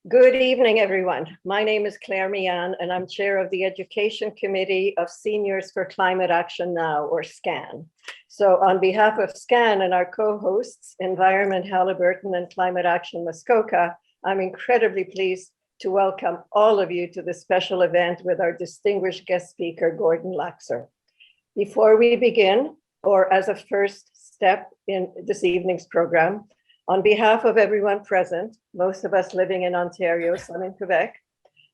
Good evening, everyone. My name is Claire Mian, and I'm chair of the Education Committee of Seniors for Climate Action Now, or SCAN. So on behalf of SCAN and our co-hosts, Environment Halliburton and Climate Action Muskoka, I'm incredibly pleased to welcome all of you to this special event with our distinguished guest speaker, Gordon Laxer. Before we begin, or as a first step in this evening's program, on behalf of everyone present, most of us living in Ontario, some in Quebec,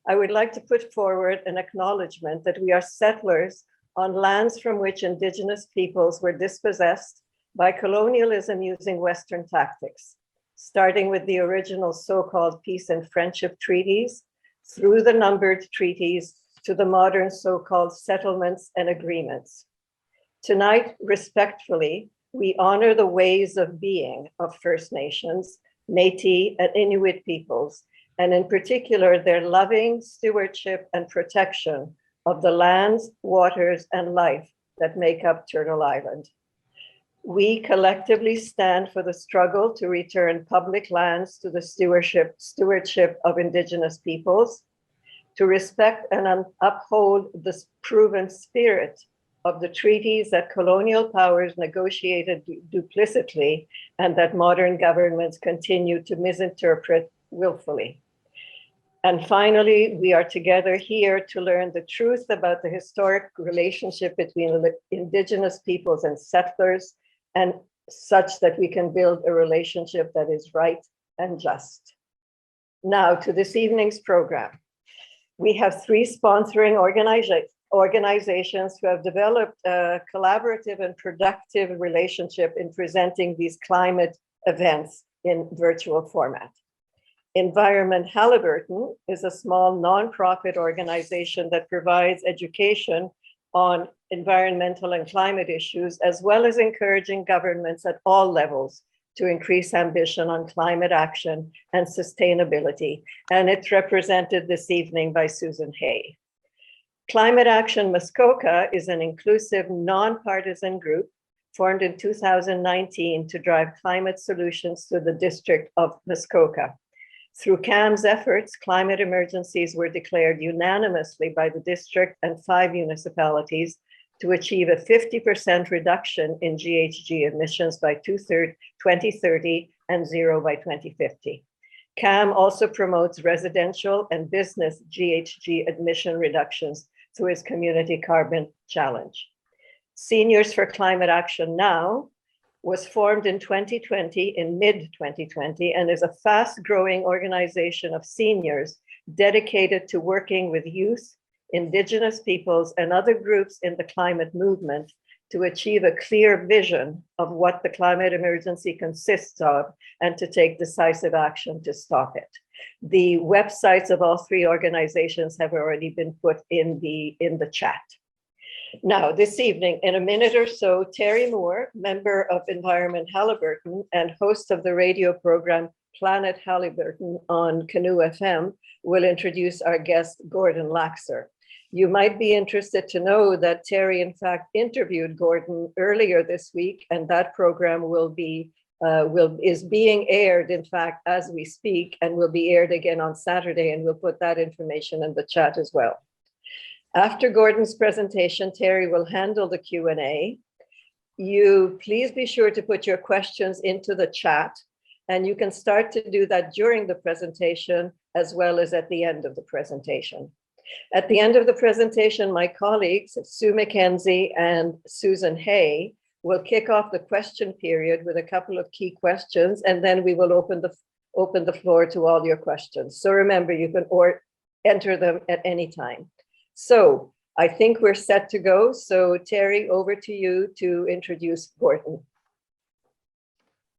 I would like to put forward an acknowledgement that we are settlers on lands from which Indigenous peoples were dispossessed by colonialism using Western tactics, starting with the original so-called peace and friendship treaties, through the numbered treaties to the modern so-called settlements and agreements. Tonight, respectfully, we honor the ways of being of First Nations, Métis, and Inuit peoples, and in particular, their loving stewardship and protection of the lands, waters, and life that make up Turtle Island. We collectively stand for the struggle to return public lands to the stewardship of Indigenous peoples, to respect and uphold this proven spirit of the treaties that colonial powers negotiated duplicitously and that modern governments continue to misinterpret willfully. And finally, we are together here to learn the truth about the historic relationship between Indigenous peoples and settlers, and such that we can build a relationship that is right and just. Now to this evening's program. We have three sponsoring organizations who have developed a collaborative and productive relationship in presenting these climate events in virtual format. Environment Halliburton is a small nonprofit organization that provides education on environmental and climate issues, as well as encouraging governments at all levels to increase ambition on climate action and sustainability. And it's represented this evening by Susan Hay. Climate Action Muskoka is an inclusive, nonpartisan group formed in 2019 to drive climate solutions to the district of Muskoka. Through CAM's efforts, climate emergencies were declared unanimously by the district and 5 municipalities to achieve a 50% reduction in GHG emissions by 2030 and zero by 2050. CAM also promotes residential and business GHG emission reductions through its Community Carbon Challenge. Seniors for Climate Action Now was formed in 2020, in mid-2020, and is a fast-growing organization of seniors dedicated to working with youth, Indigenous peoples, and other groups in the climate movement to achieve a clear vision of what the climate emergency consists of and to take decisive action to stop it. The websites of all three organizations have already been put in the chat. Now, this evening, in a minute or so, Terry Moore, member of Environment Halliburton and host of the radio program Planet Halliburton on Canoe FM, will introduce our guest, Gordon Laxer. You might be interested to know that Terry, in fact, interviewed Gordon earlier this week, and that program is being aired, in fact, as we speak, and will be aired again on Saturday, and we'll put that information in the chat as well. After Gordon's presentation, Terry will handle the Q&A. You please be sure to put your questions into the chat, and you can start to do that during the presentation as well as at the end of the presentation. At the end of the presentation, my colleagues, Sue McKenzie and Susan Hay, will kick off the question period with a couple of key questions, and then we will open the floor to all your questions. So remember, you can enter them at any time. So I think we're set to go. So Terry, over to you to introduce Gordon.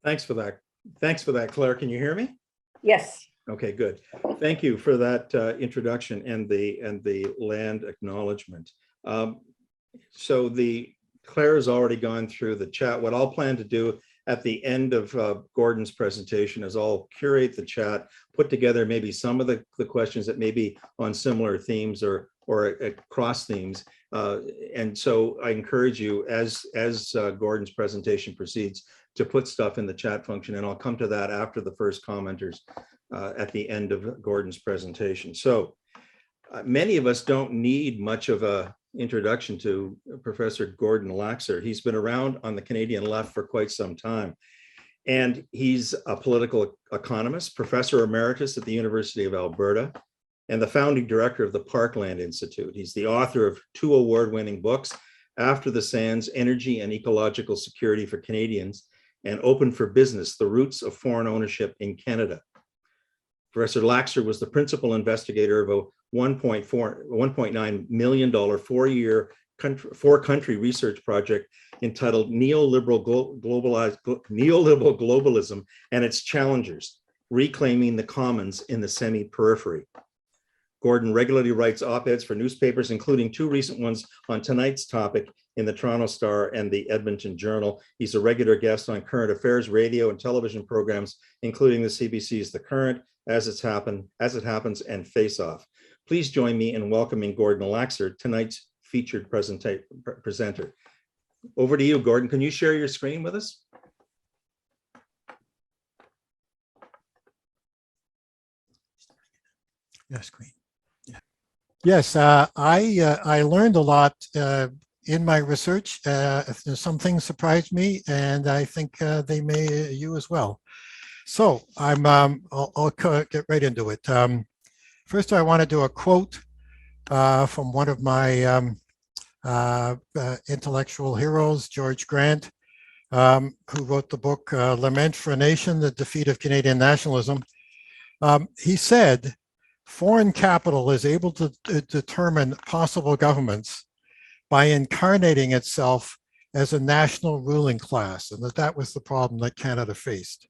Thanks for that. Thanks for that, Claire. Can you hear me? Yes. Okay, good. Thank you for that introduction and the land acknowledgement. So Claire has already gone through the chat. What I'll plan to do at the end of Gordon's presentation is I'll curate the chat, put together maybe some of the questions that may be on similar themes or across themes. And so I encourage you, as Gordon's presentation proceeds, to put stuff in the chat function, and I'll come to that after the first commenters. at the end of Gordon's presentation. So many of us don't need much of a introduction to Professor Gordon Laxer. He's been around on the Canadian left for quite some time. And he's a political economist, professor emeritus at the University of Alberta, and the founding director of the Parkland Institute. He's the author of 2 award-winning books, After the Sands, Energy and Ecological Security for Canadians, and Open for Business, The Roots of Foreign Ownership in Canada. Professor Laxer was the principal investigator of a $1.9 million 4-year four-country research project entitled Neoliberal Globalism and Its Challengers, Reclaiming the Commons in the Semi-Periphery. Gordon regularly writes op-eds for newspapers, including 2 recent ones on tonight's topic in the Toronto Star and the Edmonton Journal. He's a regular guest on current affairs radio and television programs, including the CBC's The Current, As It Happens, and Face Off. Please join me in welcoming Gordon Laxer, tonight's featured presenter. Over to you, Gordon. Can you share your screen with us? Yeah, screen. Yeah. Yes, I learned a lot in my research. Some things surprised me, and I think they may you as well. So I'll get right into it. First, I want to do a quote from one of my intellectual heroes, George Grant, who wrote the book Lament for a Nation, The Defeat of Canadian Nationalism. He said, foreign capital is able to determine possible governments by incarnating itself as a national ruling class, and that was the problem that Canada faced.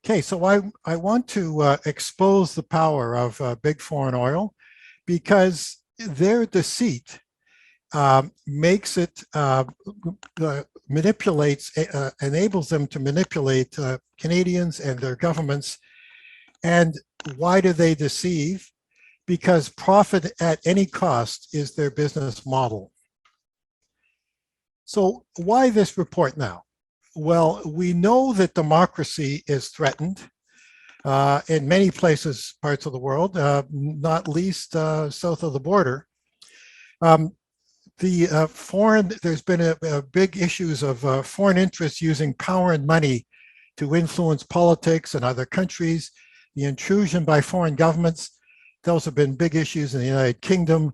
Okay, so I want to expose the power of big foreign oil, because their deceit makes it, enables them to manipulate Canadians and their governments. And why do they deceive? Because profit at any cost is their business model. So why this report now? Well, we know that democracy is threatened in many places, parts of the world, not least south of the border. There's been a big issues of foreign interests using power and money to influence politics in other countries, the intrusion by foreign governments. Those have been big issues in the United Kingdom,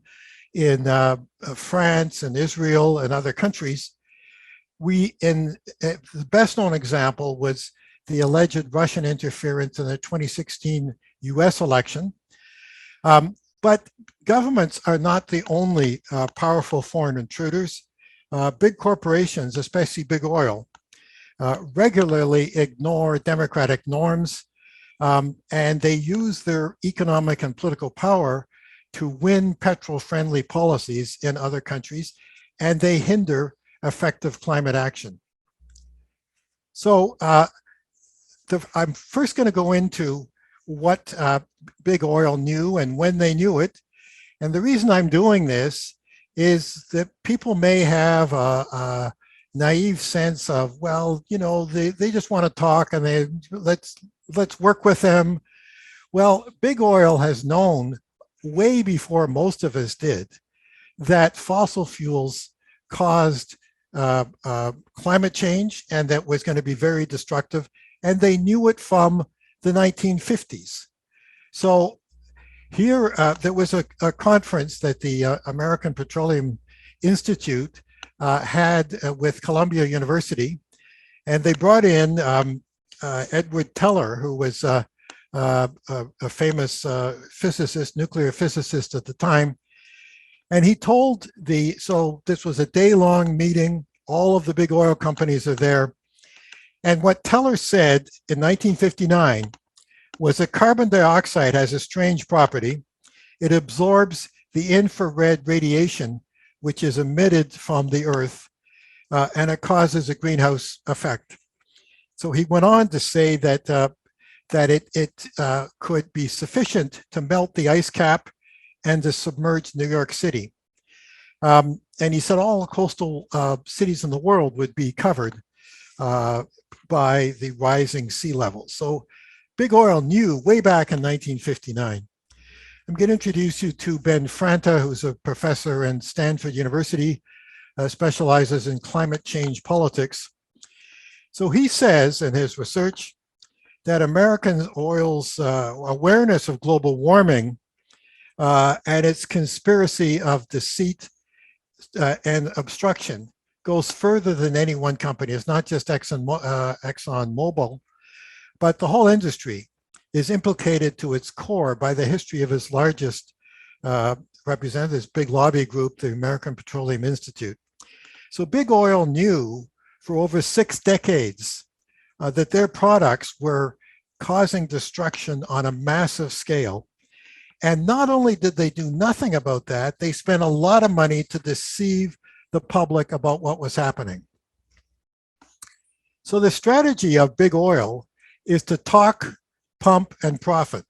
in France and Israel and other countries. The best known example was the alleged Russian interference in the 2016 US election. But governments are not the only powerful foreign intruders. Big corporations, especially big oil, regularly ignore democratic norms, and they use their economic and political power to win petrol-friendly policies in other countries, and they hinder effective climate action. So I'm first going to go into what big oil knew and when they knew it. And the reason I'm doing this is that people may have a naive sense of, well, you know, they just want to talk and let's work with them. Well, big oil has known way before most of us did that fossil fuels caused climate change, and that was going to be very destructive. And they knew it from the 1950s. So here, there was a conference that the American Petroleum Institute had with Columbia University, and they brought in Edward Teller, who was a famous physicist, nuclear physicist at the time. And he told so this was a day-long meeting, all of the big oil companies are there. And what Teller said in 1959 was that carbon dioxide has a strange property. It absorbs the infrared radiation, which is emitted from the Earth, and it causes a greenhouse effect. So he went on to say that it could be sufficient to melt the ice cap and to submerge New York City. And he said all coastal cities in the world would be covered by the rising sea level. So Big Oil knew way back in 1959. I'm going to introduce you to Ben Franta, who's a professor in Stanford University, specializes in climate change politics. So he says in his research that American oil's awareness of global warming and its conspiracy of deceit and obstruction goes further than any one company. It's not just ExxonMobil, but the whole industry is implicated to its core by the history of its largest representatives, big lobby group, the American Petroleum Institute. So Big Oil knew for over 6 decades that their products were causing destruction on a massive scale. And not only did they do nothing about that, they spent a lot of money to deceive the public about what was happening. So the strategy of Big Oil is to talk, pump, and profit.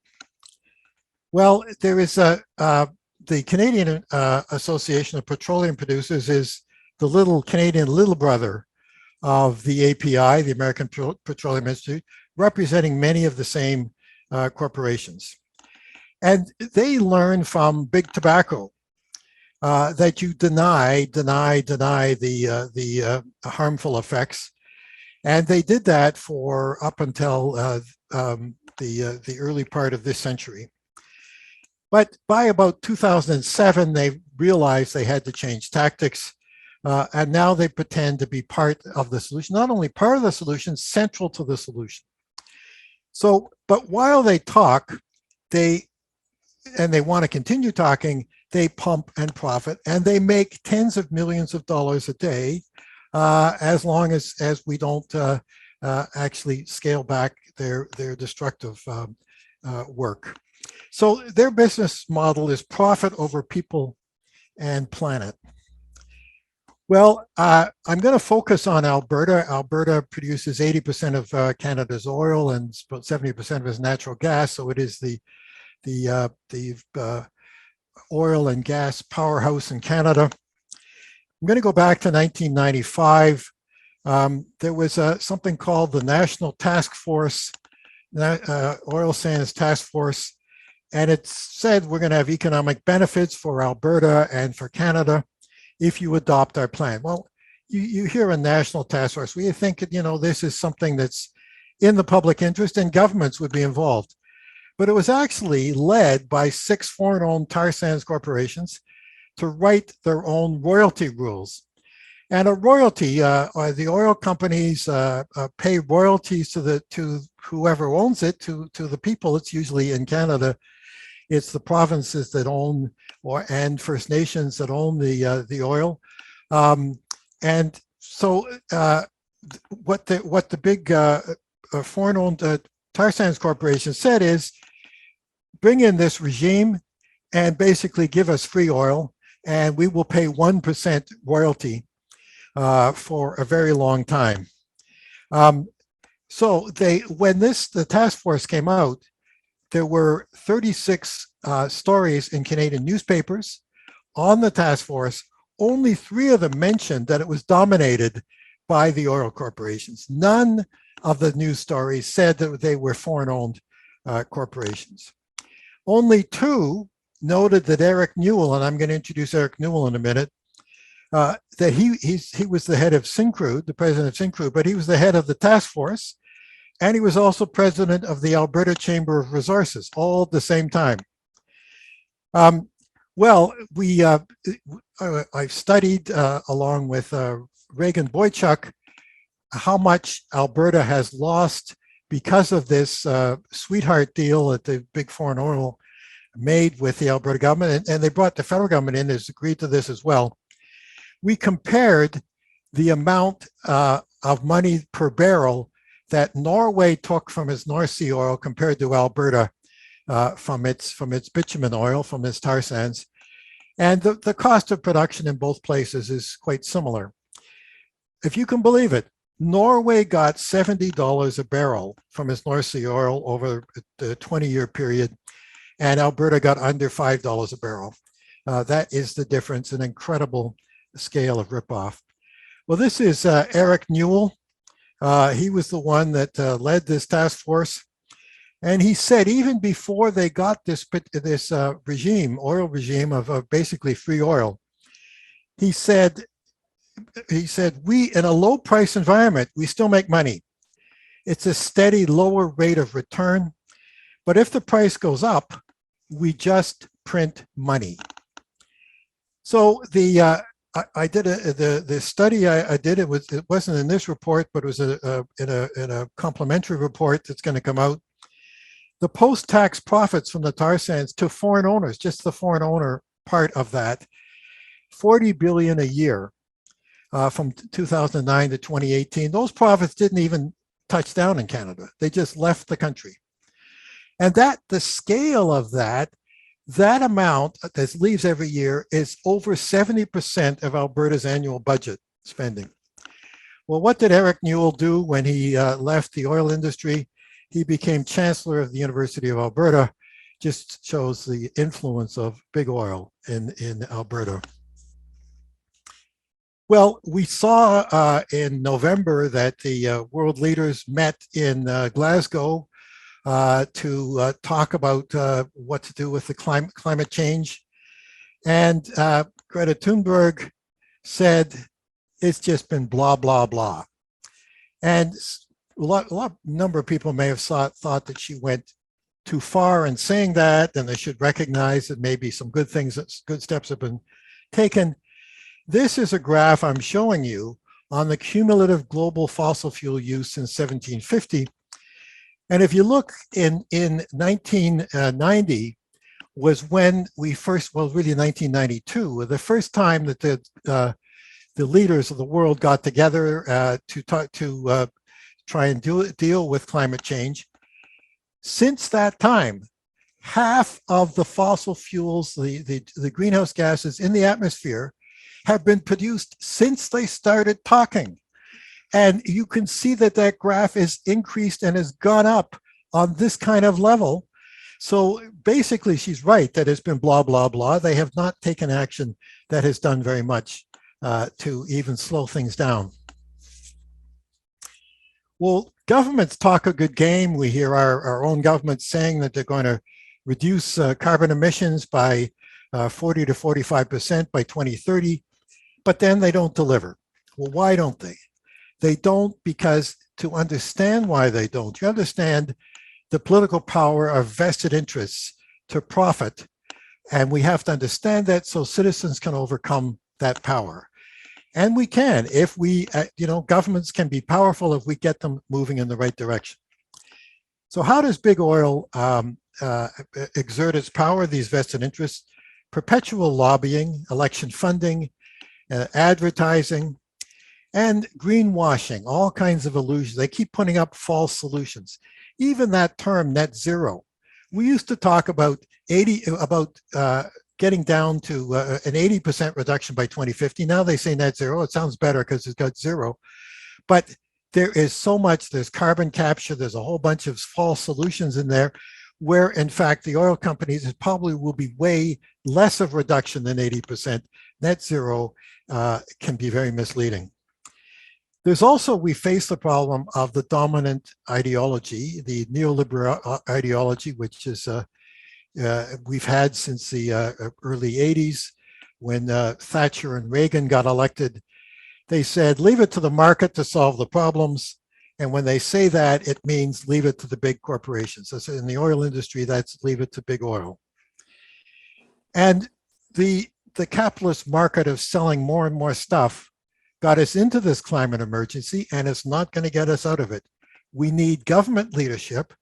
Well, there is the Canadian Association of Petroleum Producers is the Canadian little brother of the API, the American Petroleum Institute, representing many of the same corporations. And they learn from Big Tobacco that you deny the harmful effects. And they did that for up until the early part of this century. But by about 2007, they realized they had to change tactics. And now they pretend to be part of the solution, not only part of the solution, central to the solution. So, but while they talk, they want to continue talking, they pump and profit, and they make tens of millions of dollars a day, as long as we don't actually scale back their destructive work. So their business model is profit over people and planet. Well, I'm going to focus on Alberta. Alberta produces 80% of Canada's oil and about 70% of its natural gas. So it is the oil and gas powerhouse in Canada. I'm going to go back to 1995. There was something called the National Task Force, Oil Sands Task Force, and it said we're going to have economic benefits for Alberta and for Canada if you adopt our plan. Well, you hear a national task force, we think, this is something that's in the public interest and governments would be involved. But it was actually led by 6 foreign-owned tar sands corporations to write their own royalty rules. And a royalty, the oil companies pay royalties to whoever owns it, to the people. It's usually in Canada, it's the provinces that own and First Nations that own the oil. And so what the big foreign-owned tar sands corporation said is, bring in this regime and basically give us free oil, and we will pay 1% royalty for a very long time. So when the task force came out, there were 36 stories in Canadian newspapers on the task force. Only 3 of them mentioned that it was dominated by the oil corporations. None of the news stories said that they were foreign-owned corporations. Only 2 noted that Eric Newell, and I'm going to introduce Eric Newell in a minute, that he was the head of Syncrude, the president of Syncrude, but he was the head of the task force, and he was also president of the Alberta Chamber of Resources, all at the same time. Well, I've studied along with Reagan Boychuk how much Alberta has lost because of this sweetheart deal that the big foreign oil made with the Alberta government, and they brought the federal government in, has agreed to this as well. We compared the amount of money per barrel that Norway took from its North Sea oil compared to Alberta from its bitumen oil, from its tar sands. And the cost of production in both places is quite similar. If you can believe it, Norway got $70 a barrel from its North Sea oil over the 20-year period, and Alberta got under $5 a barrel. That is the difference, an incredible scale of ripoff. Well, this is Eric Newell. He was the one that led this task force. And he said, even before they got this regime, oil regime of basically free oil, he said, we, in a low price environment, we still make money. It's a steady lower rate of return. But if the price goes up, we just print money. So I did the study I did, it wasn't in this report, but it was in a complementary report that's going to come out. The post-tax profits from the tar sands to foreign owners, just the foreign owner part of that, 40 billion a year from 2009 to 2018. Those profits didn't even touch down in Canada. They just left the country. And that the scale of that amount that leaves every year is over 70% of Alberta's annual budget spending. Well, what did Eric Newell do when he left the oil industry? He became Chancellor of the University of Alberta. Just shows the influence of big oil in Alberta. Well, we saw in November that the world leaders met in Glasgow to talk about what to do with the climate change. And Greta Thunberg said, it's just been blah, blah, blah. And a number of people may have thought that she went too far in saying that, and they should recognize that maybe some good steps have been taken. This is a graph I'm showing you on the cumulative global fossil fuel use since 1750. And if you look in 1990 was when we first, well, really 1992, the first time that the leaders of the world got together to try and deal with climate change. Since that time, half of the fossil fuels, the greenhouse gases in the atmosphere, have been produced since they started talking. And you can see that that graph is increased and has gone up on this kind of level. So basically, she's right that it's been blah, blah, blah. They have not taken action that has done very much to even slow things down. Well, governments talk a good game. We hear our own government saying that they're going to reduce carbon emissions by 40 to 45% by 2030, but then they don't deliver. Well, why don't they? They don't because to understand why they don't, you understand the political power of vested interests to profit. And we have to understand that so citizens can overcome that power. And we can, if we, governments can be powerful if we get them moving in the right direction. So how does big oil exert its power, these vested interests? Perpetual lobbying, election funding, advertising, and greenwashing, all kinds of illusions. They keep putting up false solutions. Even that term net zero. We used to talk about getting down to an 80% reduction by 2050. Now they say net zero. It sounds better because it's got zero. But there is so much, there's carbon capture, there's a whole bunch of false solutions in there where in fact the oil companies probably will be way less of reduction than 80%. Net zero can be very misleading. There's also, we face the problem of the dominant ideology, the neoliberal ideology, which is we've had since the early 80s when Thatcher and Reagan got elected. They said, leave it to the market to solve the problems. And when they say that, it means leave it to the big corporations. So in the oil industry, that's leave it to big oil. And the capitalist market of selling more and more stuff got us into this climate emergency, and it's not going to get us out of it. We need government leadership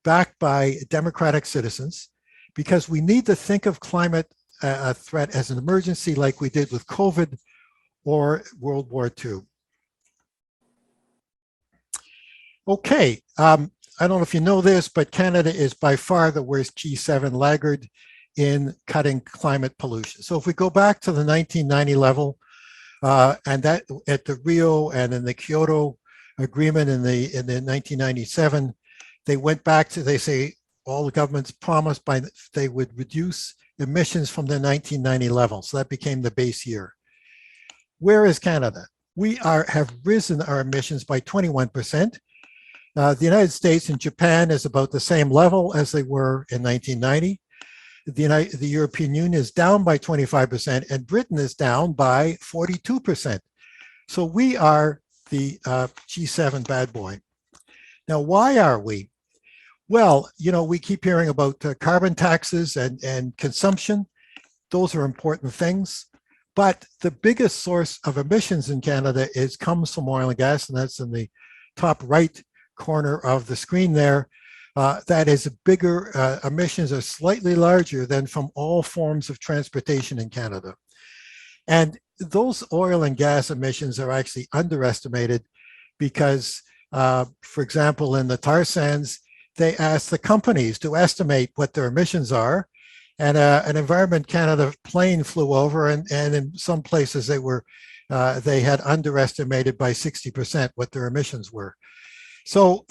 backed by democratic citizens, because we need to think of climate threat as an emergency like we did with COVID or World War II. Okay, I don't know if you know this, but Canada is by far the worst G7 laggard in cutting climate pollution. So if we go back to the 1990 level, and that at the Rio and in the Kyoto agreement in the 1997, they went back to, they say all the governments promised they would reduce emissions from the 1990 level. So that became the base year. Where is Canada? We have risen our emissions by 21%. The United States and Japan is about the same level as they were in 1990. The European Union is down by 25%, and Britain is down by 42%. So we are the G7 bad boy. Now, why are we? Well, we keep hearing about carbon taxes and consumption. Those are important things. But the biggest source of emissions in Canada comes from oil and gas, and that's in the top right corner of the screen there. That is bigger, emissions are slightly larger than from all forms of transportation in Canada. And those oil and gas emissions are actually underestimated because, for example, in the tar sands, they asked the companies to estimate what their emissions are. And an Environment Canada plane flew over, and in some places they had underestimated by 60% what their emissions were. So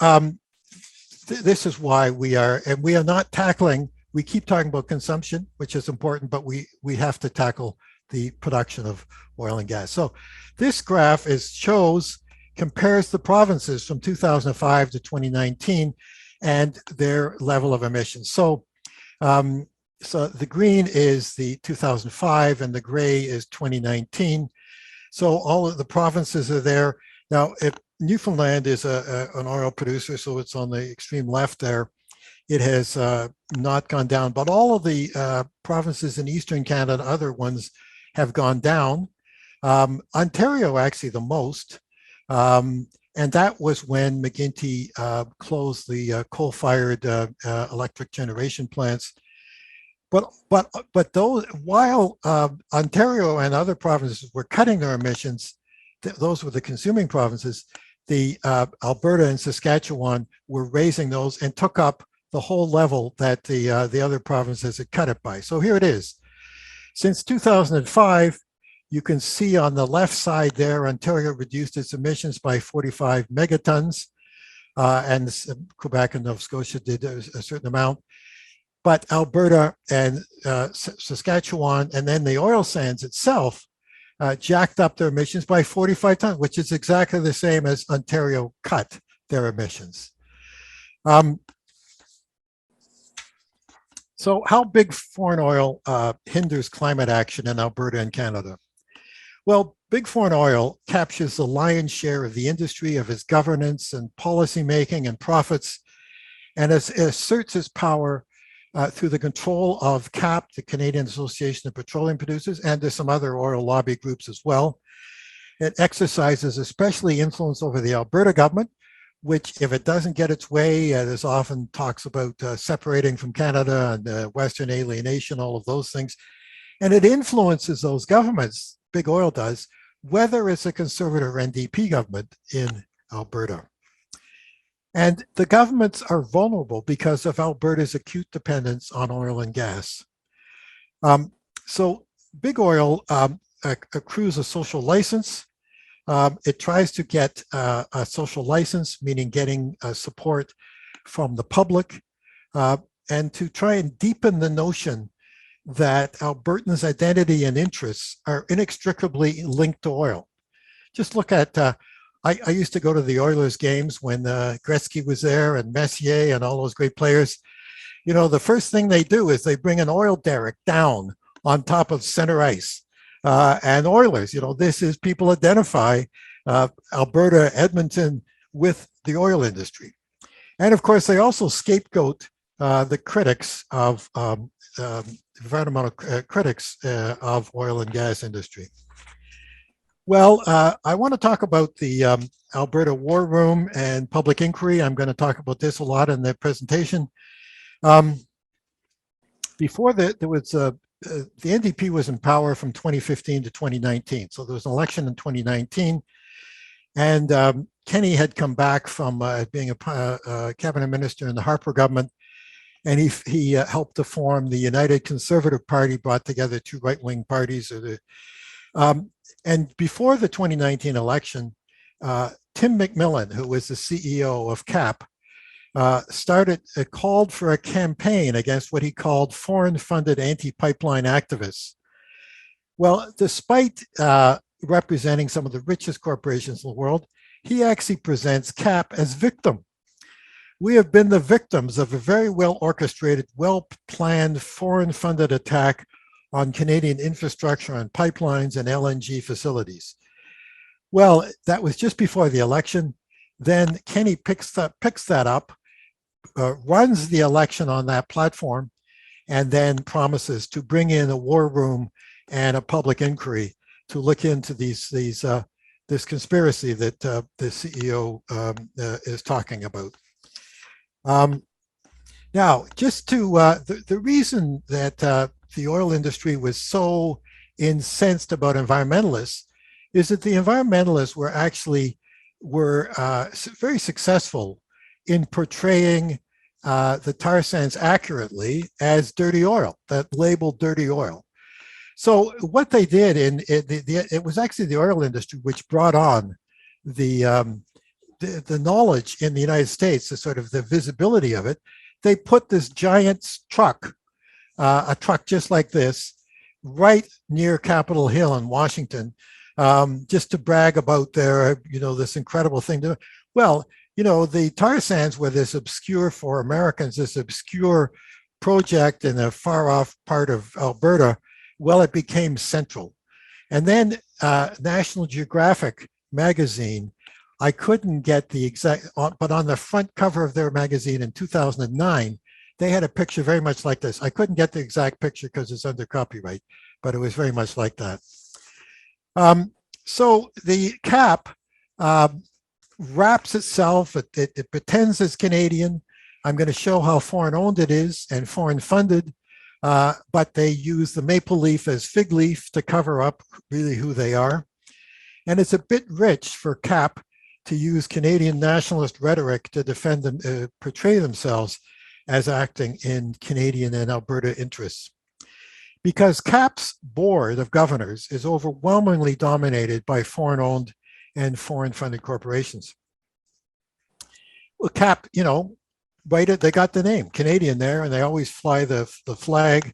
this is why we are not tackling, we keep talking about consumption, which is important, but we have to tackle the production of oil and gas. So this graph compares the provinces from 2005 to 2019 and their level of emissions. So the green is the 2005 and the gray is 2019. So all of the provinces are there. Now, Newfoundland is an oil producer, so it's on the extreme left there. It has not gone down, but all of the provinces in Eastern Canada and other ones have gone down. Ontario actually the most, and that was when McGuinty closed the coal-fired electric generation plants. But those, while Ontario and other provinces were cutting their emissions, those were the consuming provinces. The Alberta and Saskatchewan were raising those and took up the whole level that the other provinces had cut it by. So here it is. Since 2005, you can see on the left side there, Ontario reduced its emissions by 45 megatons, and Quebec and Nova Scotia did a certain amount. But Alberta and Saskatchewan, and then the oil sands itself, jacked up their emissions by 45 tons, which is exactly the same as Ontario cut their emissions. So how big foreign oil hinders climate action in Alberta and Canada? Well, big foreign oil captures the lion's share of the industry, of its governance and policy making and profits, and asserts its power through the control of CAP, the Canadian Association of Petroleum Producers, and there's some other oil lobby groups as well. It exercises especially influence over the Alberta government, which, if it doesn't get its way, there's often talks about separating from Canada and Western alienation, all of those things. And it influences those governments, big oil does, whether it's a Conservative or NDP government in Alberta. And the governments are vulnerable because of Alberta's acute dependence on oil and gas. So big oil accrues a social license. It tries to get a social license, meaning getting support from the public, and to try and deepen the notion that Albertans' identity and interests are inextricably linked to oil. Just look at, I used to go to the Oilers games when Gretzky was there and Messier and all those great players. You know, the first thing they do is they bring an oil derrick down on top of center ice. And Oilers, you know, this is, people identify Alberta, Edmonton with the oil industry. And of course, they also scapegoat the critics of environmental critics of oil and gas industry. Well, I want to talk about the Alberta War Room and public inquiry. I'm going to talk about this a lot in the presentation. Before that, there was the NDP was in power from 2015 to 2019. So there was an election in 2019, and Kenny had come back from being a cabinet minister in the Harper government, and he helped to form the United Conservative Party, brought together two right-wing parties. And before the 2019 election, Tim McMillan, who was the CEO of CAP, called for a campaign against what he called foreign-funded anti-pipeline activists. Well, despite representing some of the richest corporations in the world, he actually presents CAP as victim. we have been the victims of a very well orchestrated, well planned, foreign funded attack on Canadian infrastructure on pipelines and LNG facilities. Well, that was just before the election. Then Kenney picks that up, runs the election on that platform, and then promises to bring in a war room and a public inquiry to look into this conspiracy that the CEO is talking about. Now, just to the reason that the oil industry was so incensed about environmentalists is that the environmentalists were very successful in portraying the tar sands accurately as dirty oil, that labeled dirty oil. So what they did, it was actually the oil industry which brought on the knowledge in the United States, the sort of the visibility of it. They put this giant truck, a truck just like this, right near Capitol Hill in Washington, just to brag about their, this incredible thing. Well, the tar sands were this obscure, for Americans, this obscure project in a far off part of Alberta. Well, it became central. And then National Geographic magazine, I couldn't get the exact, but on the front cover of their magazine in 2009, they had a picture very much like this. I couldn't get the exact picture because it's under copyright, but it was very much like that. So the CAP wraps itself, it pretends it's Canadian. I'm going to show how foreign owned it is and foreign funded, but they use the maple leaf as fig leaf to cover up really who they are. And it's a bit rich for CAP to use Canadian nationalist rhetoric to defend them, portray themselves as acting in Canadian and Alberta interests. Because CAP's board of governors is overwhelmingly dominated by foreign-owned and foreign-funded corporations. Well, CAP, right, they got the name Canadian there, and they always fly the flag,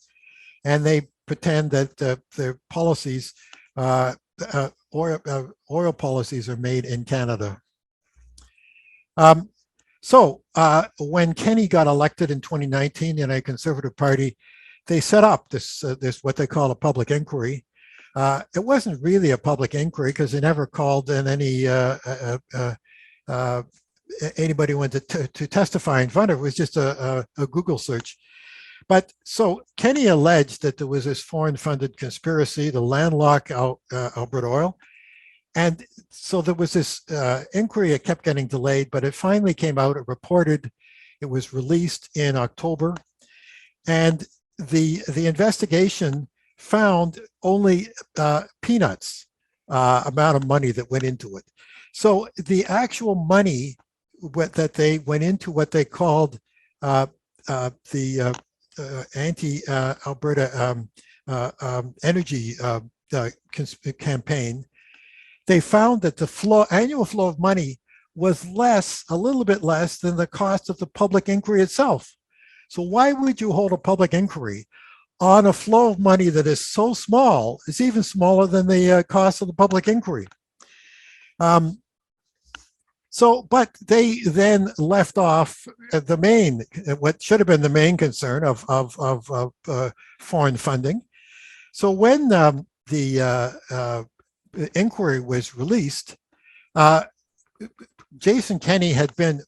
and they pretend that their policies, oil policies, are made in Canada. So when Kenney got elected in 2019 in a Conservative Party, they set up this what they call a public inquiry. It wasn't really a public inquiry because they never called in anybody went to testify in front of it. It was just a Google search. But so Kenney alleged that there was this foreign-funded conspiracy to landlock Alberta oil. And so there was this inquiry. It kept getting delayed, but it finally came out. It was released in October. And the investigation found only peanuts amount of money that went into it. So the actual money that they went into what they called the anti-Alberta energy campaign, they found that the annual flow of money was a little bit less than the cost of the public inquiry itself. So why would you hold a public inquiry on a flow of money that is so small? It's even smaller than the cost of the public inquiry. But they then left off what should have been the main concern of foreign funding. So when the inquiry was released, Jason Kenney had been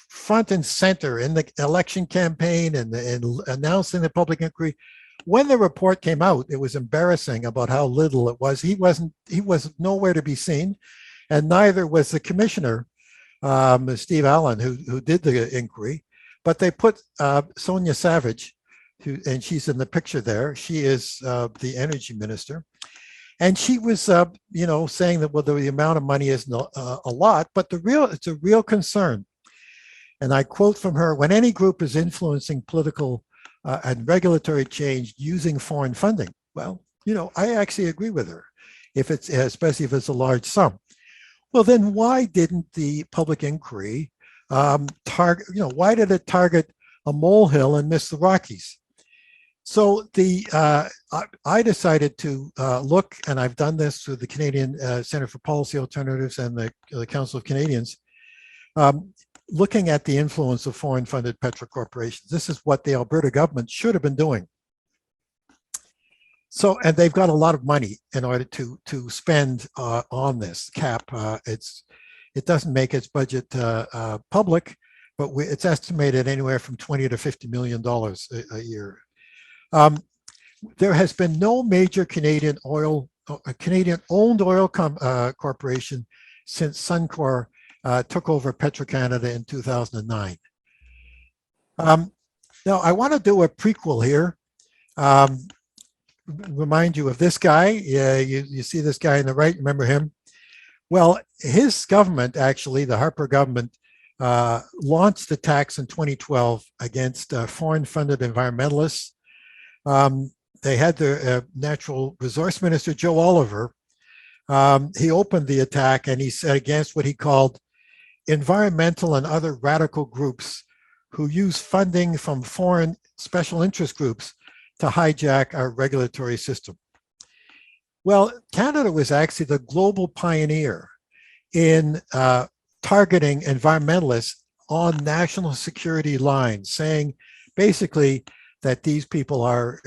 front and center in the election campaign and announcing the public inquiry. When the report came out, it was embarrassing about how little it was. He was nowhere to be seen, and neither was the commissioner, Steve Allen, who did the inquiry. But they put Sonia Savage, and she's in the picture there. She is the energy minister. And she was, saying that, well, the amount of money isn't a lot, but it's a real concern. And I quote from her: "When any group is influencing political and regulatory change using foreign funding," well, I actually agree with her, especially if it's a large sum. Well, then why didn't the public inquiry target? Why did it target a molehill and miss the Rockies? So I decided to look, and I've done this through the Canadian Centre for Policy Alternatives and the Council of Canadians. looking at the influence of foreign funded petrocorporations. This is what the Alberta government should have been doing. So, and they've got a lot of money in order to spend on this cap. It doesn't make its budget public, but it's estimated anywhere from $20 to $50 million a year. There has been no major Canadian owned oil corporation since Suncor took over Petro-Canada in 2009. Now, I want to do a prequel here. Remind you of this guy. You see this guy on the right, remember him? Well, his government, actually, the Harper government, launched the tax in 2012 against foreign-funded environmentalists. They had their natural resource minister, Joe Oliver. He opened the attack and he said against what he called environmental and other radical groups who use funding from foreign special interest groups to hijack our regulatory system. Well, Canada was actually the global pioneer in targeting environmentalists on national security lines, saying basically that these people are,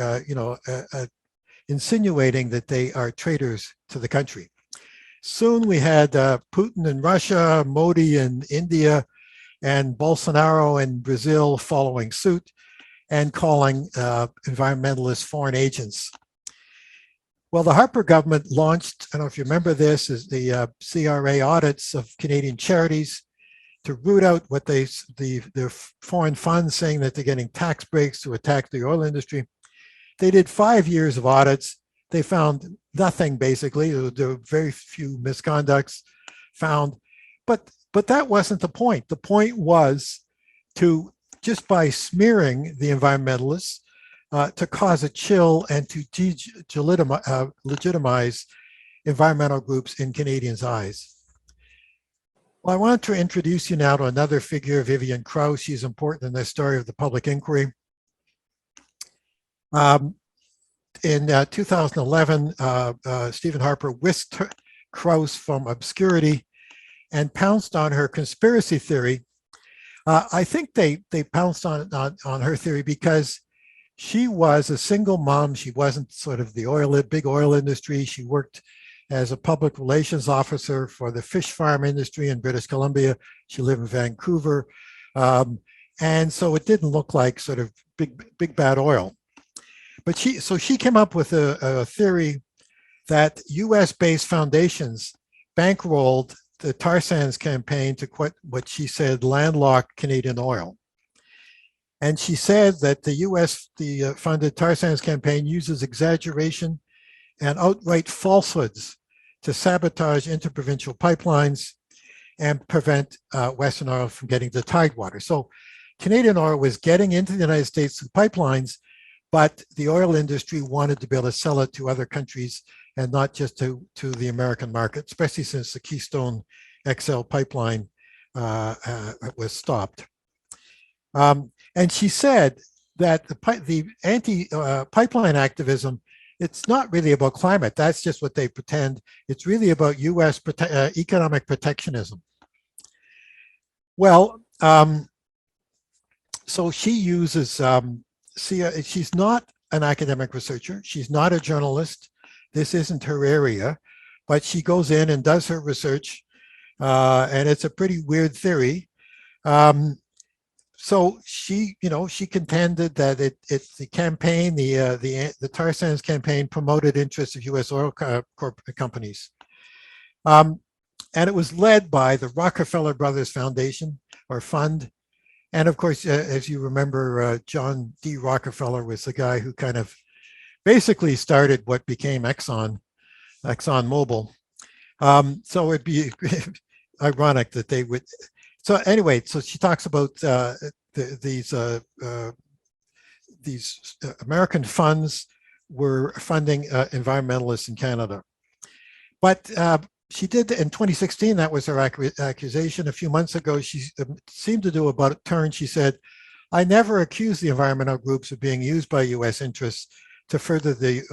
insinuating that they are traitors to the country. Soon we had Putin in Russia, Modi in India, and Bolsonaro in Brazil following suit and calling environmentalists foreign agents. Well, the Harper government launched, I don't know if you remember this, is the CRA audits of Canadian charities to root out what their foreign funds saying that they're getting tax breaks to attack the oil industry. They did 5 years of audits. They found nothing, basically. There were very few misconducts found, but that wasn't the point. The point was to, just by smearing the environmentalists, to cause a chill and to legitimize environmental groups in Canadians' eyes. Well, I want to introduce you now to another figure, Vivian Krause. She's important in the story of the public inquiry. In 2011, Stephen Harper whisked Krause from obscurity and pounced on her conspiracy theory. I think they pounced on her theory because she was a single mom. She wasn't sort of the big oil industry. She worked as a public relations officer for the fish farm industry in British Columbia. She lived in Vancouver. And so it didn't look like sort of big bad oil. But she came up with a theory that US-based foundations bankrolled the tar sands campaign to quit what she said landlocked Canadian oil. And she said that the funded tar sands campaign uses exaggeration and outright falsehoods to sabotage interprovincial pipelines and prevent Western oil from getting to Tidewater. So Canadian oil was getting into the United States through pipelines, but the oil industry wanted to be able to sell it to other countries and not just to the American market, especially since the Keystone XL pipeline was stopped. And she said that the anti-pipeline activism, it's not really about climate. That's just what they pretend. It's really about US economic protectionism. Well, so she uses, she's not an academic researcher. She's not a journalist. This isn't her area, but she goes in and does her research, and it's a pretty weird theory. So she contended that it's the campaign, the tar sands campaign promoted interests of U.S. oil companies, and it was led by the Rockefeller Brothers Foundation or Fund, and of course, as you remember, John D. Rockefeller was the guy who kind of basically started what became ExxonMobil. So it'd be ironic that they would. So anyway, so she talks about these American funds were funding environmentalists in Canada. But she did in 2016, that was her accusation. A few months ago, she seemed to do about a turn. She said, I never accused the environmental groups of being used by US interests to further the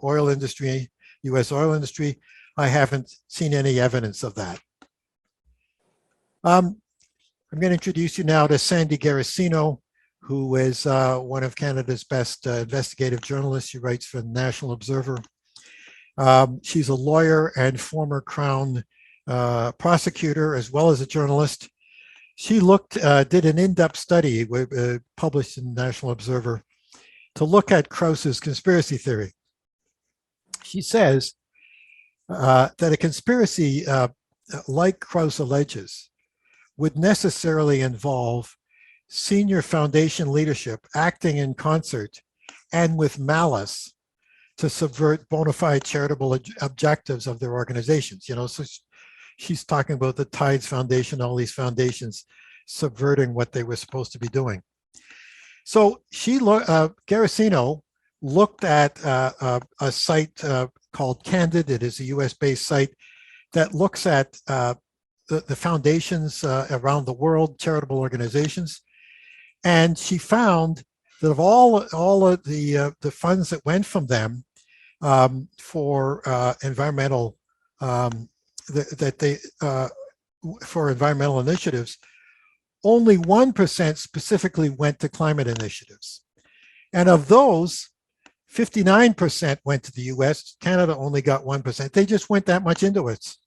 oil industry, US oil industry. I haven't seen any evidence of that. I'm going to introduce you now to Sandy Garasino, who is one of Canada's best investigative journalists. She writes for the National Observer. She's a lawyer and former Crown prosecutor, as well as a journalist. She did an in-depth study published in the National Observer to look at Krauss's conspiracy theory. She says that a conspiracy like Krauss alleges would necessarily involve senior foundation leadership acting in concert and with malice to subvert bona fide charitable objectives of their organizations. You know, so she's talking about the Tides Foundation, all these foundations subverting what they were supposed to be doing. So Garasino looked at a site called Candid. It is a US-based site that looks at the foundations around the world, charitable organizations. And she found that of all of the funds that went from them for environmental for environmental initiatives, only 1% specifically went to climate initiatives. And of those, 59% went to the US. Canada only got 1%. They just went that much into it.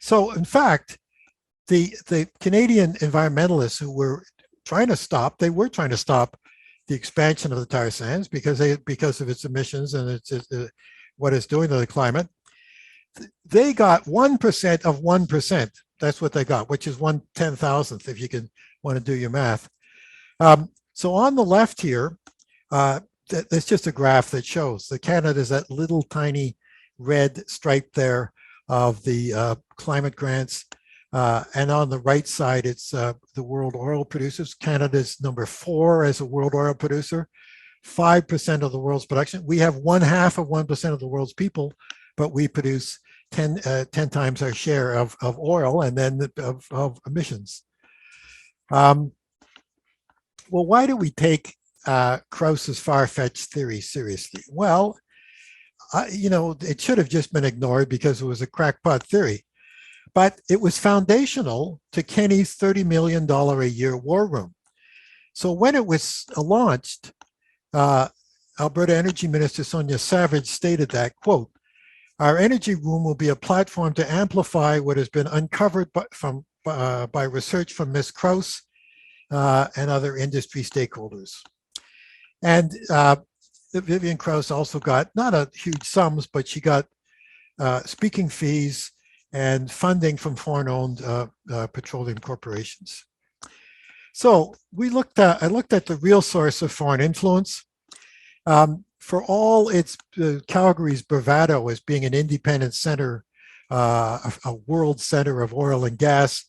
So in fact, the Canadian environmentalists who were trying to stop the expansion of the tar sands because of its emissions and what it's doing to the climate. They got 1% of 1%. That's what they got, which is 1/10,000th, if you can want to do your math. So on the left here, it's just a graph that shows that Canada is that little tiny red stripe there of the climate grants. And on the right side, it's the world oil producers. Canada's number 4 as a world oil producer, 5% of the world's production. We have 1/2 of 1% of the world's people, but we produce 10 times our share of oil and then of emissions. Well, why do we take Krauss's far-fetched theory seriously? Well, you know, it should have just been ignored because it was a crackpot theory. But it was foundational to Kenney's $30 million a year war room. So when it was launched, Alberta Energy Minister Sonia Savage stated that, quote, "Our energy room will be a platform to amplify what has been uncovered by research from Ms. Krauss and other industry stakeholders." And Vivian Krauss also got not a huge sums, but she got speaking fees and funding from foreign-owned petroleum corporations. So I looked at the real source of foreign influence. For all its Calgary's bravado as being an independent center, a world center of oil and gas,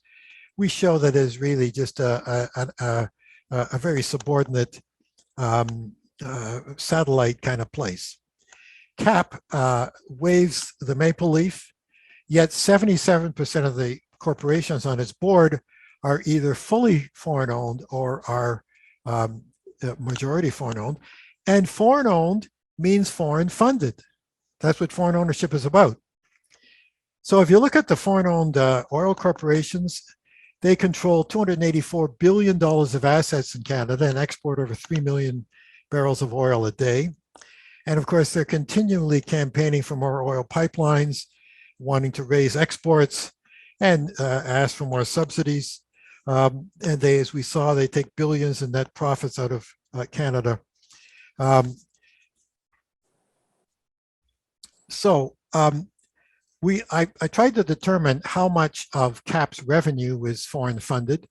we show that it is really just a very subordinate satellite kind of place. CAP waves the maple leaf, yet 77% of the corporations on its board are either fully foreign-owned or are majority foreign-owned. And foreign-owned means foreign-funded. That's what foreign ownership is about. So if you look at the foreign-owned oil corporations, they control $284 billion of assets in Canada and export over 3 million barrels of oil a day. And of course, they're continually campaigning for more oil pipelines, wanting to raise exports and ask for more subsidies. And they, as we saw, they take billions in net profits out of Canada. I tried to determine how much of CAP's revenue is foreign funded,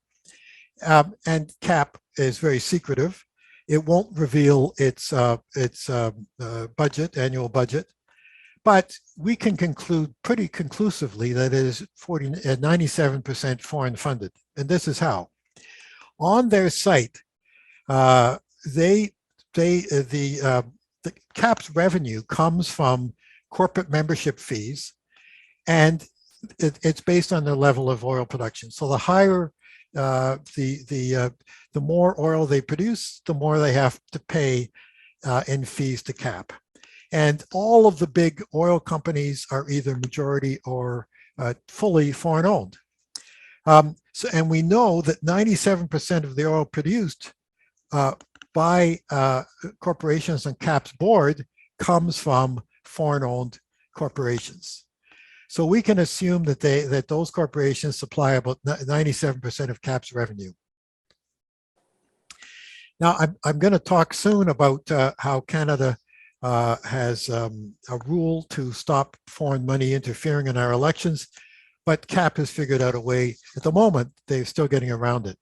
and CAP is very secretive. It won't reveal its budget, annual budget, but we can conclude pretty conclusively that it is 97% foreign funded, and this is how. On their site, the CAP's revenue comes from corporate membership fees, and it's based on their level of oil production. So the higher the more oil they produce, the more they have to pay in fees to CAP. And all of the big oil companies are either majority or fully foreign owned. So, and we know that 97% of the oil produced by corporations on CAP's board comes from foreign-owned corporations. So we can assume that those corporations supply about 97% of CAP's revenue. Now, I'm going to talk soon about how Canada has a rule to stop foreign money interfering in our elections, but CAP has figured out a way. At the moment, they're still getting around it.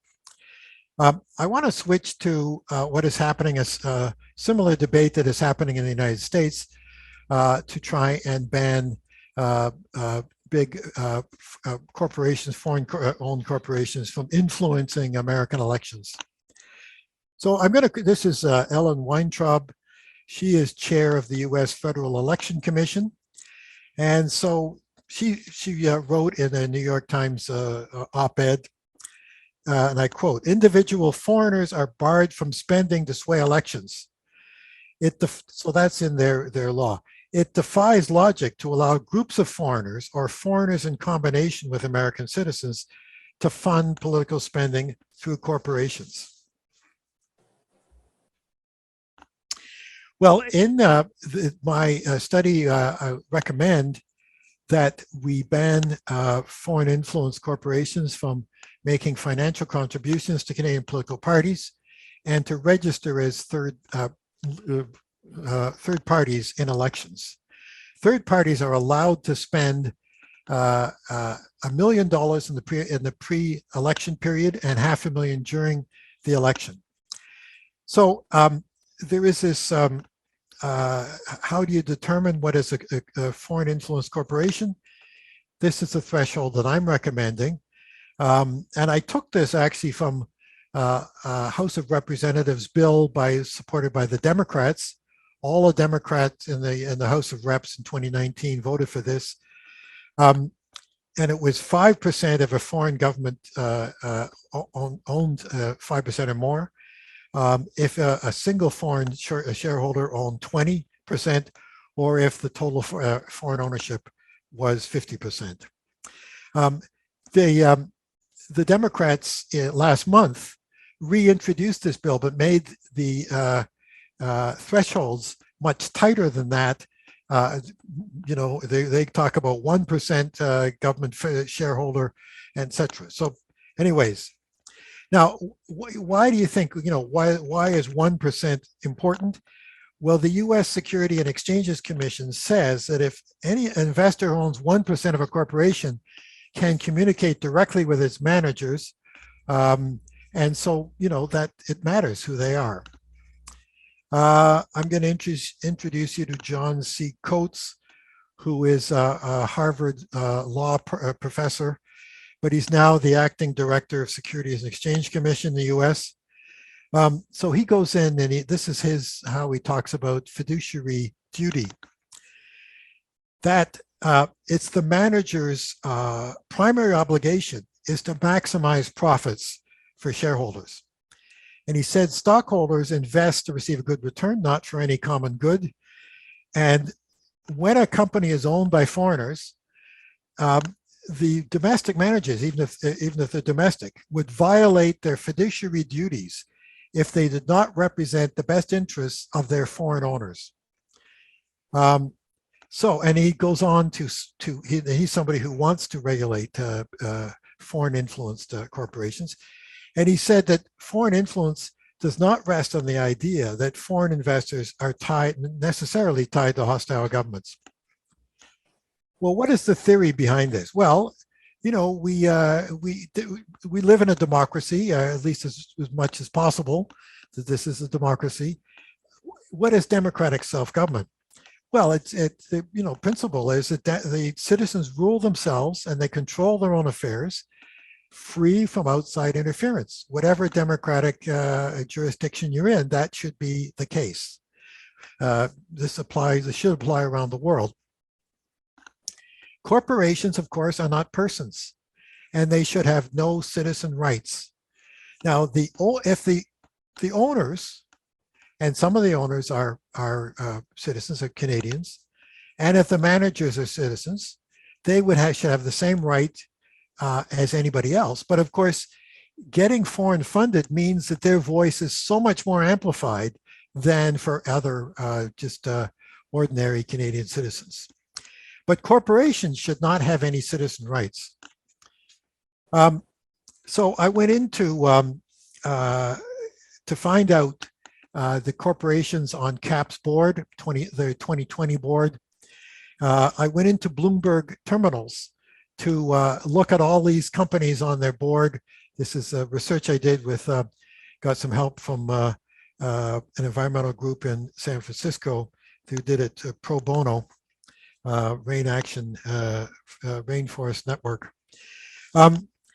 I want to switch to what is happening, as a similar debate that is happening in the United States to try and ban big corporations, foreign-owned corporations, from influencing American elections. So this is Ellen Weintraub. She is chair of the U.S. Federal Election Commission. And so she wrote in a New York Times op-ed, and I quote, "Individual foreigners are barred from spending to sway elections." So that's in their law. It defies logic to allow groups of foreigners or foreigners in combination with American citizens to fund political spending through corporations. Well, in my study, I recommend that we ban foreign influence corporations from making financial contributions to Canadian political parties and to register as third parties in elections. Third parties are allowed to spend $1 million in the pre-election period and $500,000 during the election. So there is this, how do you determine what is a foreign influence corporation? This is the threshold that I'm recommending. And I took this actually from House of Representatives bill supported by the Democrats. All the Democrats in the House of Reps in 2019 voted for this. And it was 5% of a foreign government owned 5% or more. If a single foreign shareholder owned 20%, or if the total foreign ownership was 50%. The Democrats last month reintroduced this bill, but made the thresholds much tighter than that. They talk about 1% government shareholder, etc. So anyways, now, why do you think, why is 1% important? Well, the U.S. Security and Exchanges Commission says that if any investor owns 1% of a corporation, can communicate directly with its managers, and so, that it matters who they are. I'm going to introduce you to John C. Coates, who is a Harvard law professor, but he's now the acting director of Securities and Exchange Commission in the US. So he goes in and this is how he talks about fiduciary duty. That it's the manager's primary obligation is to maximize profits for shareholders. And he said stockholders invest to receive a good return, not for any common good. And when a company is owned by foreigners, the domestic managers, even if they're domestic, would violate their fiduciary duties if they did not represent the best interests of their foreign owners. And he goes on he's somebody who wants to regulate foreign influenced corporations. And he said that foreign influence does not rest on the idea that foreign investors are necessarily tied to hostile governments. Well, what is the theory behind this? Well, we live in a democracy, at least as much as possible that this is a democracy. What is democratic self-government? Well, the principle is that the citizens rule themselves and they control their own affairs, free from outside interference. Whatever democratic jurisdiction you're in, that should be the case. This should apply around the world. Corporations, of course, are not persons, and they should have no citizen rights. Now, if the owners, and some of the owners are citizens, are Canadians, and if the managers are citizens, they should have the same right as anybody else. But of course, getting foreign funded means that their voice is so much more amplified than for other ordinary Canadian citizens. But corporations should not have any citizen rights. So I went into to find out the corporations on CAP's board, the 2020 board. I went into Bloomberg Terminals to look at all these companies on their board. This is research I did with, got some help from an environmental group in San Francisco who did it pro bono, Rain Action, Rainforest Network.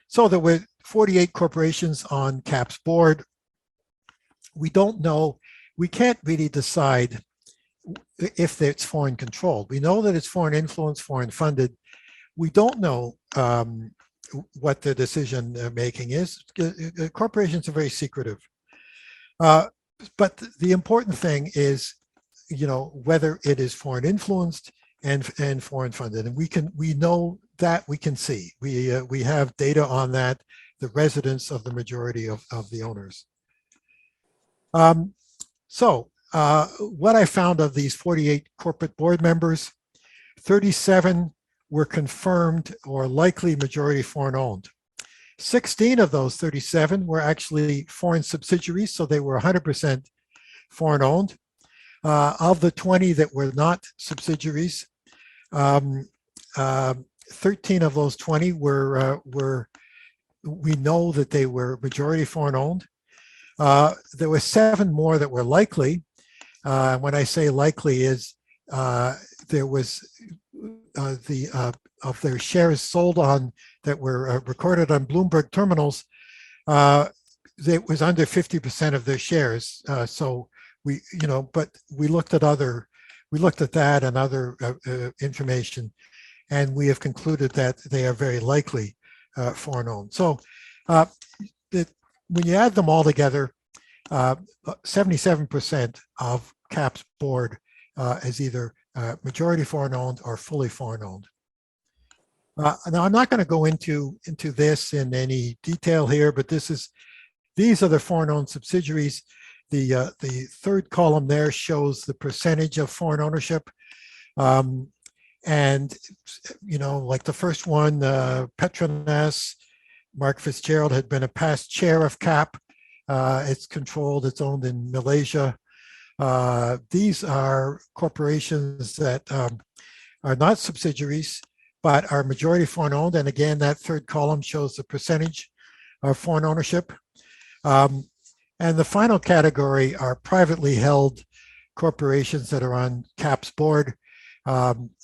So there were 48 corporations on CAP's board. We don't know, we can't really decide if it's foreign controlled. We know that it's foreign influence, foreign funded. We don't know what the decision making is. Corporations are very secretive. But the important thing is, whether it is foreign influenced and foreign funded, and we know that, we can see. We have data on that, the residence of the majority of the owners. What I found of these 48 corporate board members, 37 were confirmed or likely majority foreign owned. 16 of those 37 were actually foreign subsidiaries, so they were 100% foreign owned. Of the 20 that were not subsidiaries, 13 of those 20 we know that they were majority foreign owned. There were 7 more that were likely. When I say likely is there was of their shares sold on that were recorded on Bloomberg Terminals, it was under 50% of their shares. So but we looked at that and other information, and we have concluded that they are very likely foreign owned. So when you add them all together, 77% of CAP's board is either majority foreign owned or fully foreign owned. Now, I'm not going to go into this in any detail here, but these are the foreign owned subsidiaries. The third column there shows the percentage of foreign ownership. And, like the first one, Petronas, Mark Fitzgerald had been a past chair of CAP. It's controlled, it's owned in Malaysia. These are corporations that are not subsidiaries, but are majority foreign owned. And again, that third column shows the percentage of foreign ownership. And the final category are privately held corporations that are on CAP's board.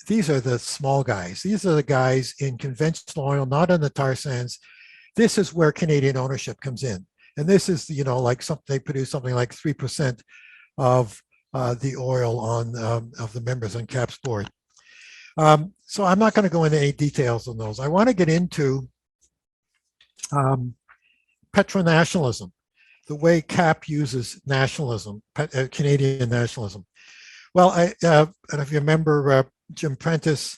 These are the small guys. These are the guys in conventional oil, not in the tar sands. This is where Canadian ownership comes in. And this is, like they produce something like 3% of the oil of the members on CAP's board. So I'm not going to go into any details on those. I want to get into petronationalism, the way CAP uses nationalism, Canadian nationalism. Well, I don't know if you remember Jim Prentice.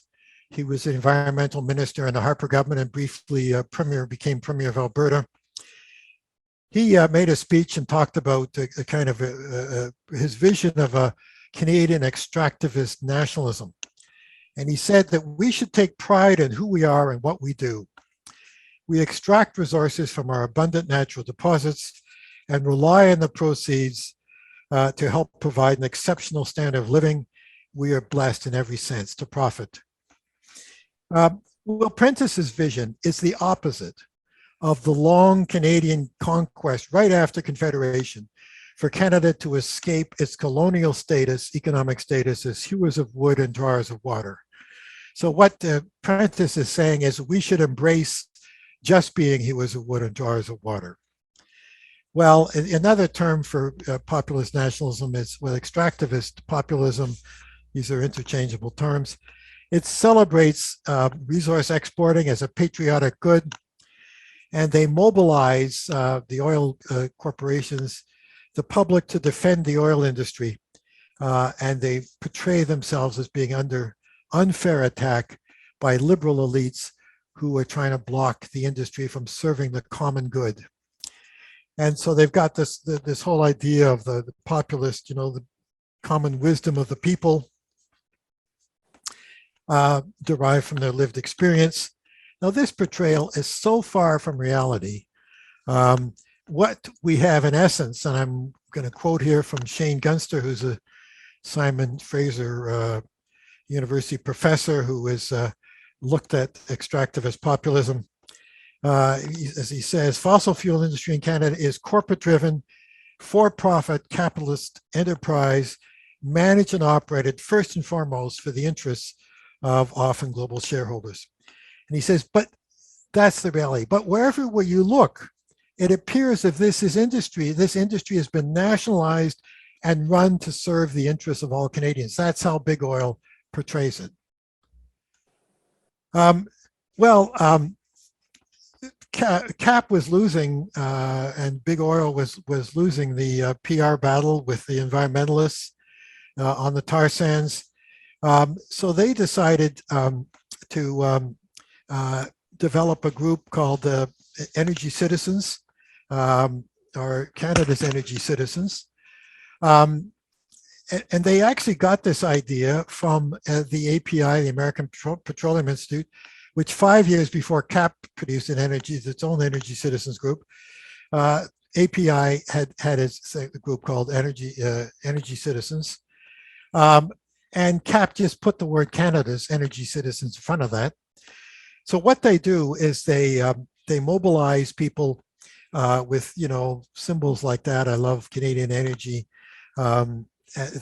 He was the environmental minister in the Harper government and briefly became premier of Alberta. He made a speech and talked about his vision of a Canadian extractivist nationalism. And he said that we should take pride in who we are and what we do. We extract resources from our abundant natural deposits and rely on the proceeds to help provide an exceptional standard of living. We are blessed in every sense to profit. Well, Prentice's vision is the opposite of the long Canadian conquest right after Confederation for Canada to escape its colonial status, economic status as hewers of wood and drawers of water. So what Prentice is saying is we should embrace just being hewers of wood and drawers of water. Well, another term for populist nationalism is extractivist populism. These are interchangeable terms. It celebrates resource exporting as a patriotic good, and they mobilize the oil corporations, the public, to defend the oil industry, and they portray themselves as being under unfair attack by liberal elites who are trying to block the industry from serving the common good. And so they've got this whole idea of the populist, the common wisdom of the people derived from their lived experience. Now, this portrayal is so far from reality. What we have in essence, and I'm going to quote here from Shane Gunster, who's a Simon Fraser University professor who has looked at extractivist populism. As he says, fossil fuel industry in Canada is corporate-driven, for-profit capitalist enterprise managed and operated first and foremost for the interests of often global shareholders. And he says, but that's the reality. But wherever you look, it appears if this industry has been nationalized and run to serve the interests of all Canadians. That's how big oil portrays it. CAP was losing, and big oil was losing the PR battle with the environmentalists on the tar sands. So they decided to develop a group called Energy Citizens, or Canada's Energy Citizens. And they actually got this idea from the API, the American Petroleum Institute, which 5 years before CAP produced its own Energy Citizens group. API had a group called Energy Citizens. And CAP just put the word Canada's Energy Citizens in front of that. So what they do is they mobilize people with symbols like that. I love Canadian Energy.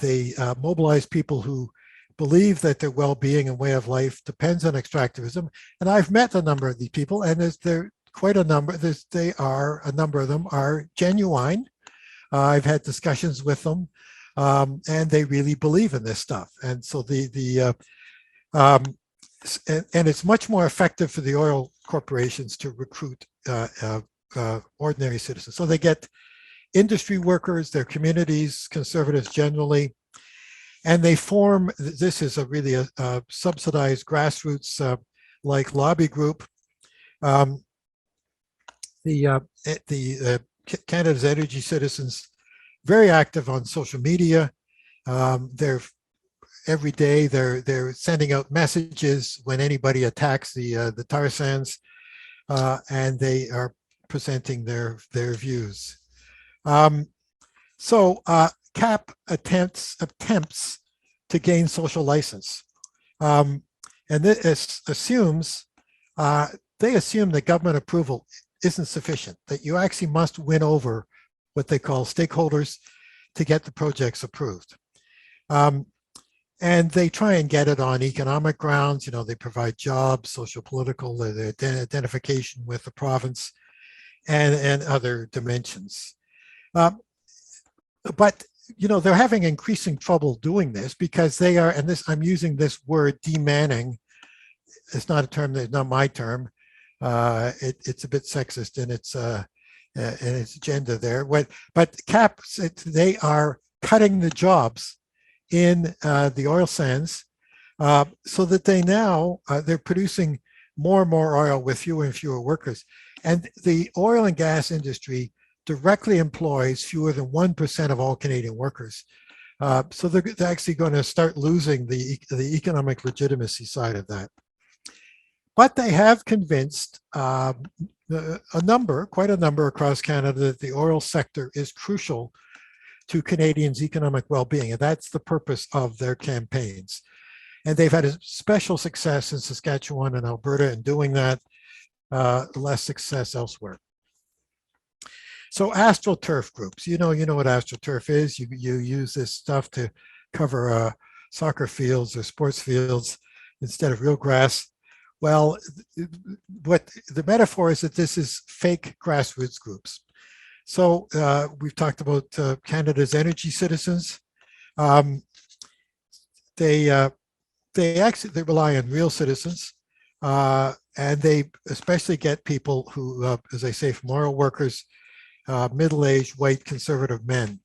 They mobilize people who believe that their well-being and way of life depends on extractivism. And I've met a number of these people, and there quite a number. A number of them are genuine. I've had discussions with them, and they really believe in this stuff. And so and it's much more effective for the oil corporations to recruit ordinary citizens. So they get industry workers, their communities, conservatives generally, and they form. This is really a subsidized grassroots like lobby group. Canada's Energy Citizens, very active on social media. They're every day they're sending out messages when anybody attacks the tar sands, and they are presenting their views. CAP attempts to gain social license, and this assumes they assume that government approval isn't sufficient, that you actually must win over what they call stakeholders to get the projects approved. And they try and get it on economic grounds. They provide jobs, social, political, identification with the province, and other dimensions. But they're having increasing trouble doing this because they are, and this, I'm using this word demanning. It's not a term, that's not my term. It's a bit sexist in its agenda there. But CAP, they are cutting the jobs in the oil sands, so that they're producing more and more oil with fewer and fewer workers. And the oil and gas industry directly employs fewer than 1% of all Canadian workers. So they're actually going to start losing the economic legitimacy side of that. But they have convinced quite a number across Canada that the oil sector is crucial to Canadians' economic well-being, and that's the purpose of their campaigns. And they've had a special success in Saskatchewan and Alberta in doing that, less success elsewhere. So AstroTurf groups, you know what AstroTurf is. You use this stuff to cover soccer fields or sports fields instead of real grass. Well, what the metaphor is that this is fake grassroots groups. So we've talked about Canada's Energy Citizens. They rely on real citizens, and they especially get people who, as I say, from oil workers, middle-aged, white, conservative men.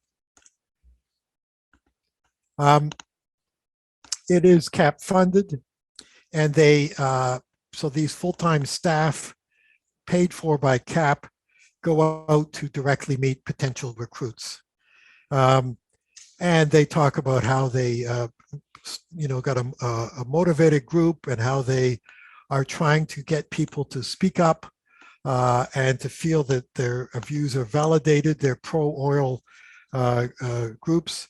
It is CAP funded, and they so these full-time staff paid for by CAP go out to directly meet potential recruits. And they talk about how they, got a motivated group and how they are trying to get people to speak up and to feel that their views are validated. They're pro-oil groups,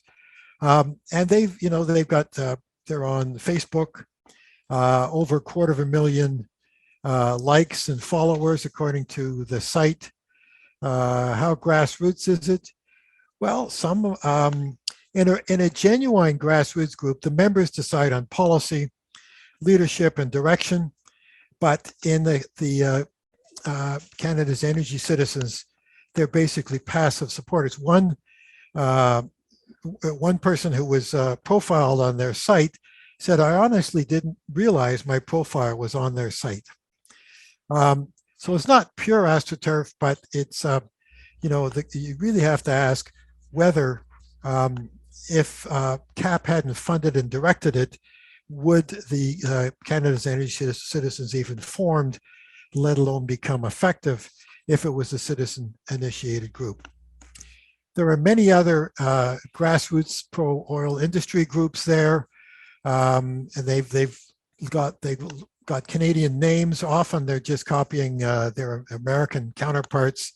and they've got they're on Facebook, over 250,000 likes and followers according to the site. How grassroots is it? Well, some in a genuine grassroots group, the members decide on policy, leadership, and direction. But in the Canada's Energy Citizens, they're basically passive supporters. One person who was profiled on their site said, "I honestly didn't realize my profile was on their site." So it's not pure AstroTurf, but it's you really have to ask whether if CAP hadn't funded and directed it, would the Canada's Energy Citizens even formed, let alone become effective, if it was a citizen-initiated group. There are many other grassroots pro-oil industry groups there, and they've got Canadian names. Often they're just copying their American counterparts.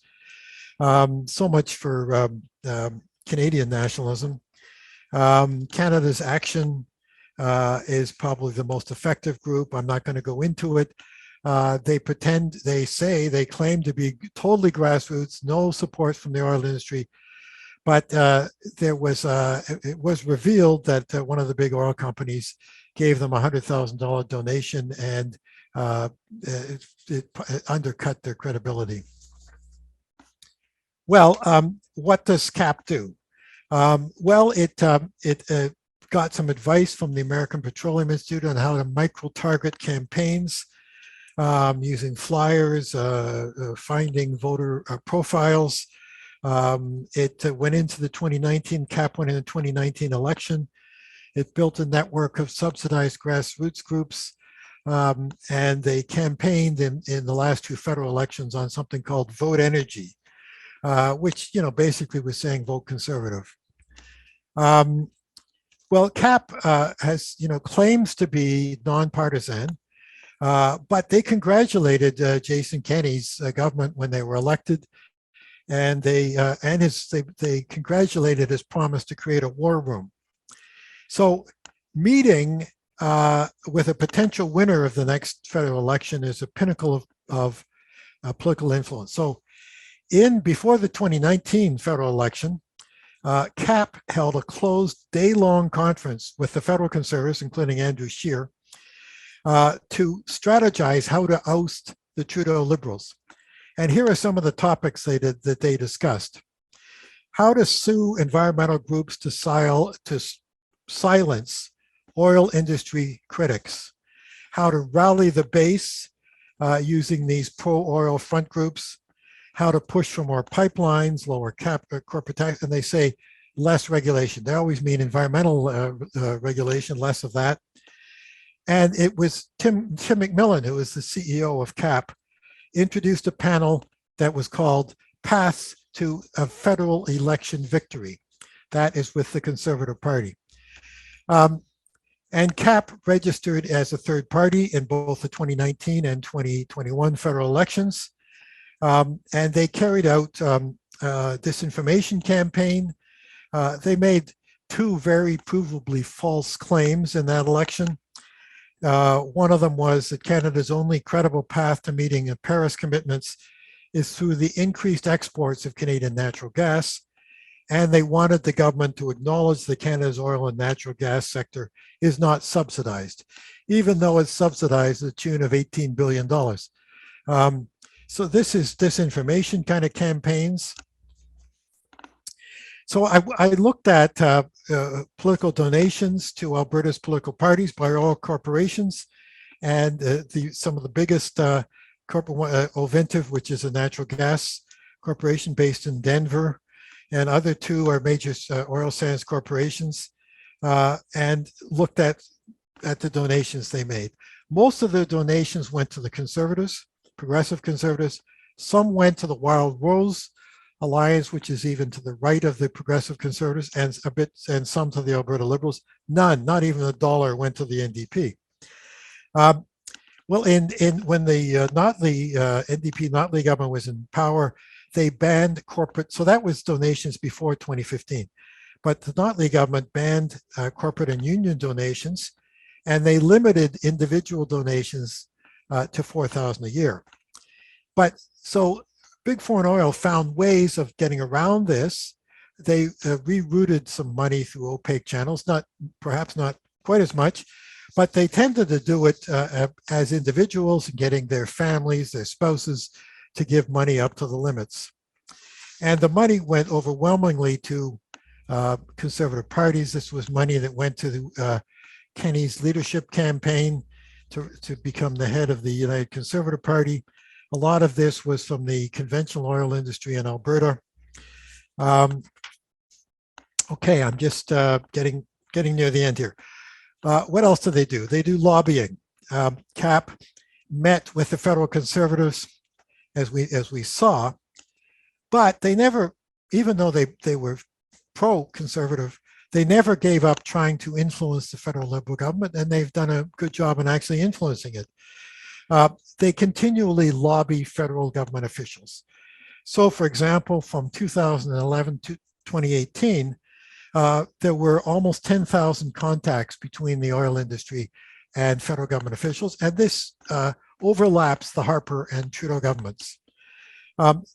So much for Canadian nationalism. Canada's Action is probably the most effective group. I'm not going to go into it. They claim to be totally grassroots, no support from the oil industry. But it was revealed that one of the big oil companies gave them a $100,000 donation, and it undercut their credibility. Well, what does CAP do? Well, it got some advice from the American Petroleum Institute on how to micro-target campaigns using flyers, finding voter profiles. It went into the 2019, CAP went in the 2019 election. It built a network of subsidized grassroots groups, and they campaigned in the last two federal elections on something called Vote Energy, which basically was saying vote conservative. Well, CAP has claims to be nonpartisan, but they congratulated Jason Kenney's government when they were elected, and they congratulated his promise to create a war room. So meeting with a potential winner of the next federal election is a pinnacle of political influence. So before the 2019 federal election, CAP held a closed day-long conference with the federal conservatives, including Andrew Scheer, to strategize how to oust the Trudeau Liberals. And here are some of the topics that they discussed. How to sue environmental groups to silence oil industry critics. How to rally the base using these pro-oil front groups. How to push for more pipelines, lower corporate tax, and they say less regulation. They always mean environmental regulation, less of that. And it was Tim McMillan, who is the CEO of CAP, introduced a panel that was called Paths to a Federal Election Victory. That is with the Conservative Party. And CAP registered as a third party in both the 2019 and 2021 federal elections. And they carried out disinformation campaign. They made two very provably false claims in that election. One of them was that Canada's only credible path to meeting the Paris commitments is through the increased exports of Canadian natural gas. And they wanted the government to acknowledge that Canada's oil and natural gas sector is not subsidized, even though it's subsidized to the tune of $18 billion. So this is disinformation kind of campaigns. So I looked at political donations to Alberta's political parties by oil corporations, and some of the biggest Ovintiv, which is a natural gas corporation based in Denver, and other two are major oil sands corporations, and looked at the donations they made. Most of their donations went to the conservatives, progressive conservatives. Some went to the Wild Rose Alliance, which is even to the right of the progressive conservatives, and some to the Alberta Liberals. None, not even a dollar, went to the NDP. Well, when the NDP Notley government was in power, they banned corporate. So that was donations before 2015. But the Notley government banned corporate and union donations, and they limited individual donations to $4,000 a year. But so Big Foreign Oil found ways of getting around this. They rerouted some money through opaque channels, perhaps not quite as much, but they tended to do it as individuals, getting their families, their spouses to give money up to the limits. And the money went overwhelmingly to conservative parties. This was money that went to Kenny's leadership campaign to become the head of the United Conservative Party. A lot of this was from the conventional oil industry in Alberta. Okay, I'm just getting near the end here. What else do? They do lobbying. CAP met with the federal conservatives, as we saw, but they never, even though they were pro-conservative, they never gave up trying to influence the federal Liberal government, and they've done a good job in actually influencing it. They continually lobby federal government officials. So, for example, from 2011 to 2018, there were almost 10,000 contacts between the oil industry and federal government officials, and this overlaps the Harper and Trudeau governments.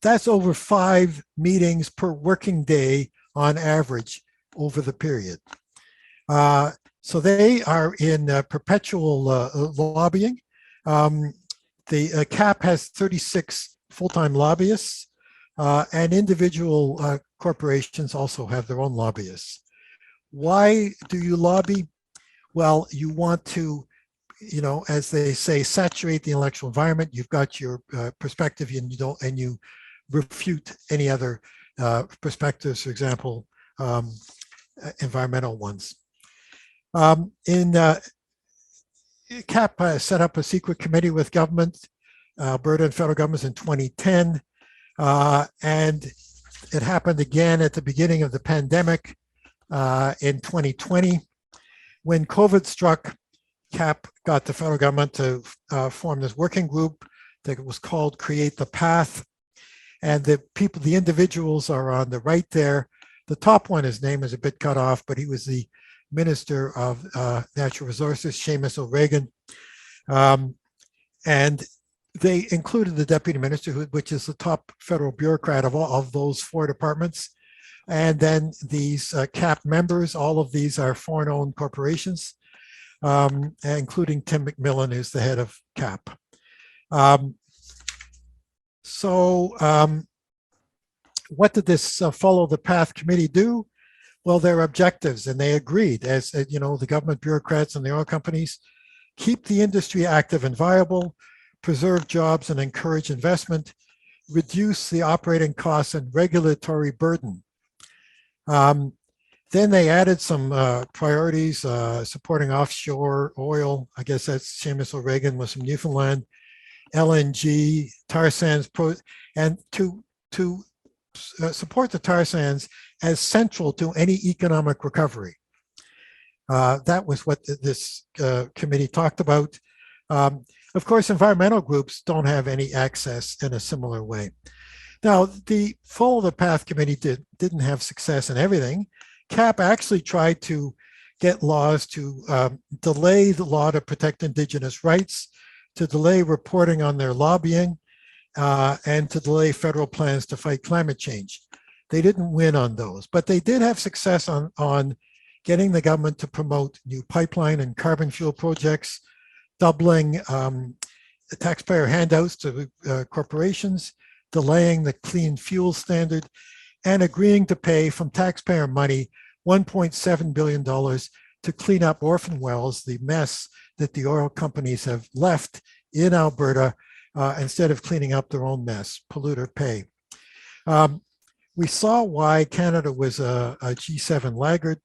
That's over 5 meetings per working day on average over the period. So they are in perpetual lobbying. The CAP has 36 full-time lobbyists, and individual corporations also have their own lobbyists. Why do you lobby? Well, you want to, as they say, saturate the intellectual environment. You've got your perspective, and you refute any other perspectives, for example, environmental ones. CAP set up a secret committee with government, Alberta and federal governments in 2010, and it happened again at the beginning of the pandemic in 2020. When COVID struck, CAP got the federal government to form this working group that was called Create the Path. And the individuals are on the right there. The top one, his name is a bit cut off, but he was the Minister of Natural Resources, Seamus O'Regan. And they included the Deputy Minister, which is the top federal bureaucrat of those 4 departments. And then these CAP members, all of these are foreign-owned corporations, including Tim McMillan, who's the head of CAP. What did this Follow the Path committee do? Well, their objectives, and they agreed, as the government bureaucrats and the oil companies, keep the industry active and viable, preserve jobs and encourage investment, reduce the operating costs and regulatory burden. Then they added some priorities, supporting offshore oil. I guess that's Seamus O'Regan was from Newfoundland, LNG, tar sands, and to support the tar sands as central to any economic recovery. That was what this committee talked about. Of course, environmental groups don't have any access in a similar way. Now, the Follow the Path committee didn't have success in everything. CAP actually tried to get laws to delay the law to protect Indigenous rights, to delay reporting on their lobbying, and to delay federal plans to fight climate change. They didn't win on those, but they did have success on getting the government to promote new pipeline and carbon fuel projects, doubling taxpayer handouts to corporations, delaying the clean fuel standard, and agreeing to pay from taxpayer money $1.7 billion to clean up orphan wells, the mess that the oil companies have left in Alberta, instead of cleaning up their own mess, polluter pay. We saw why Canada was a G7 laggard.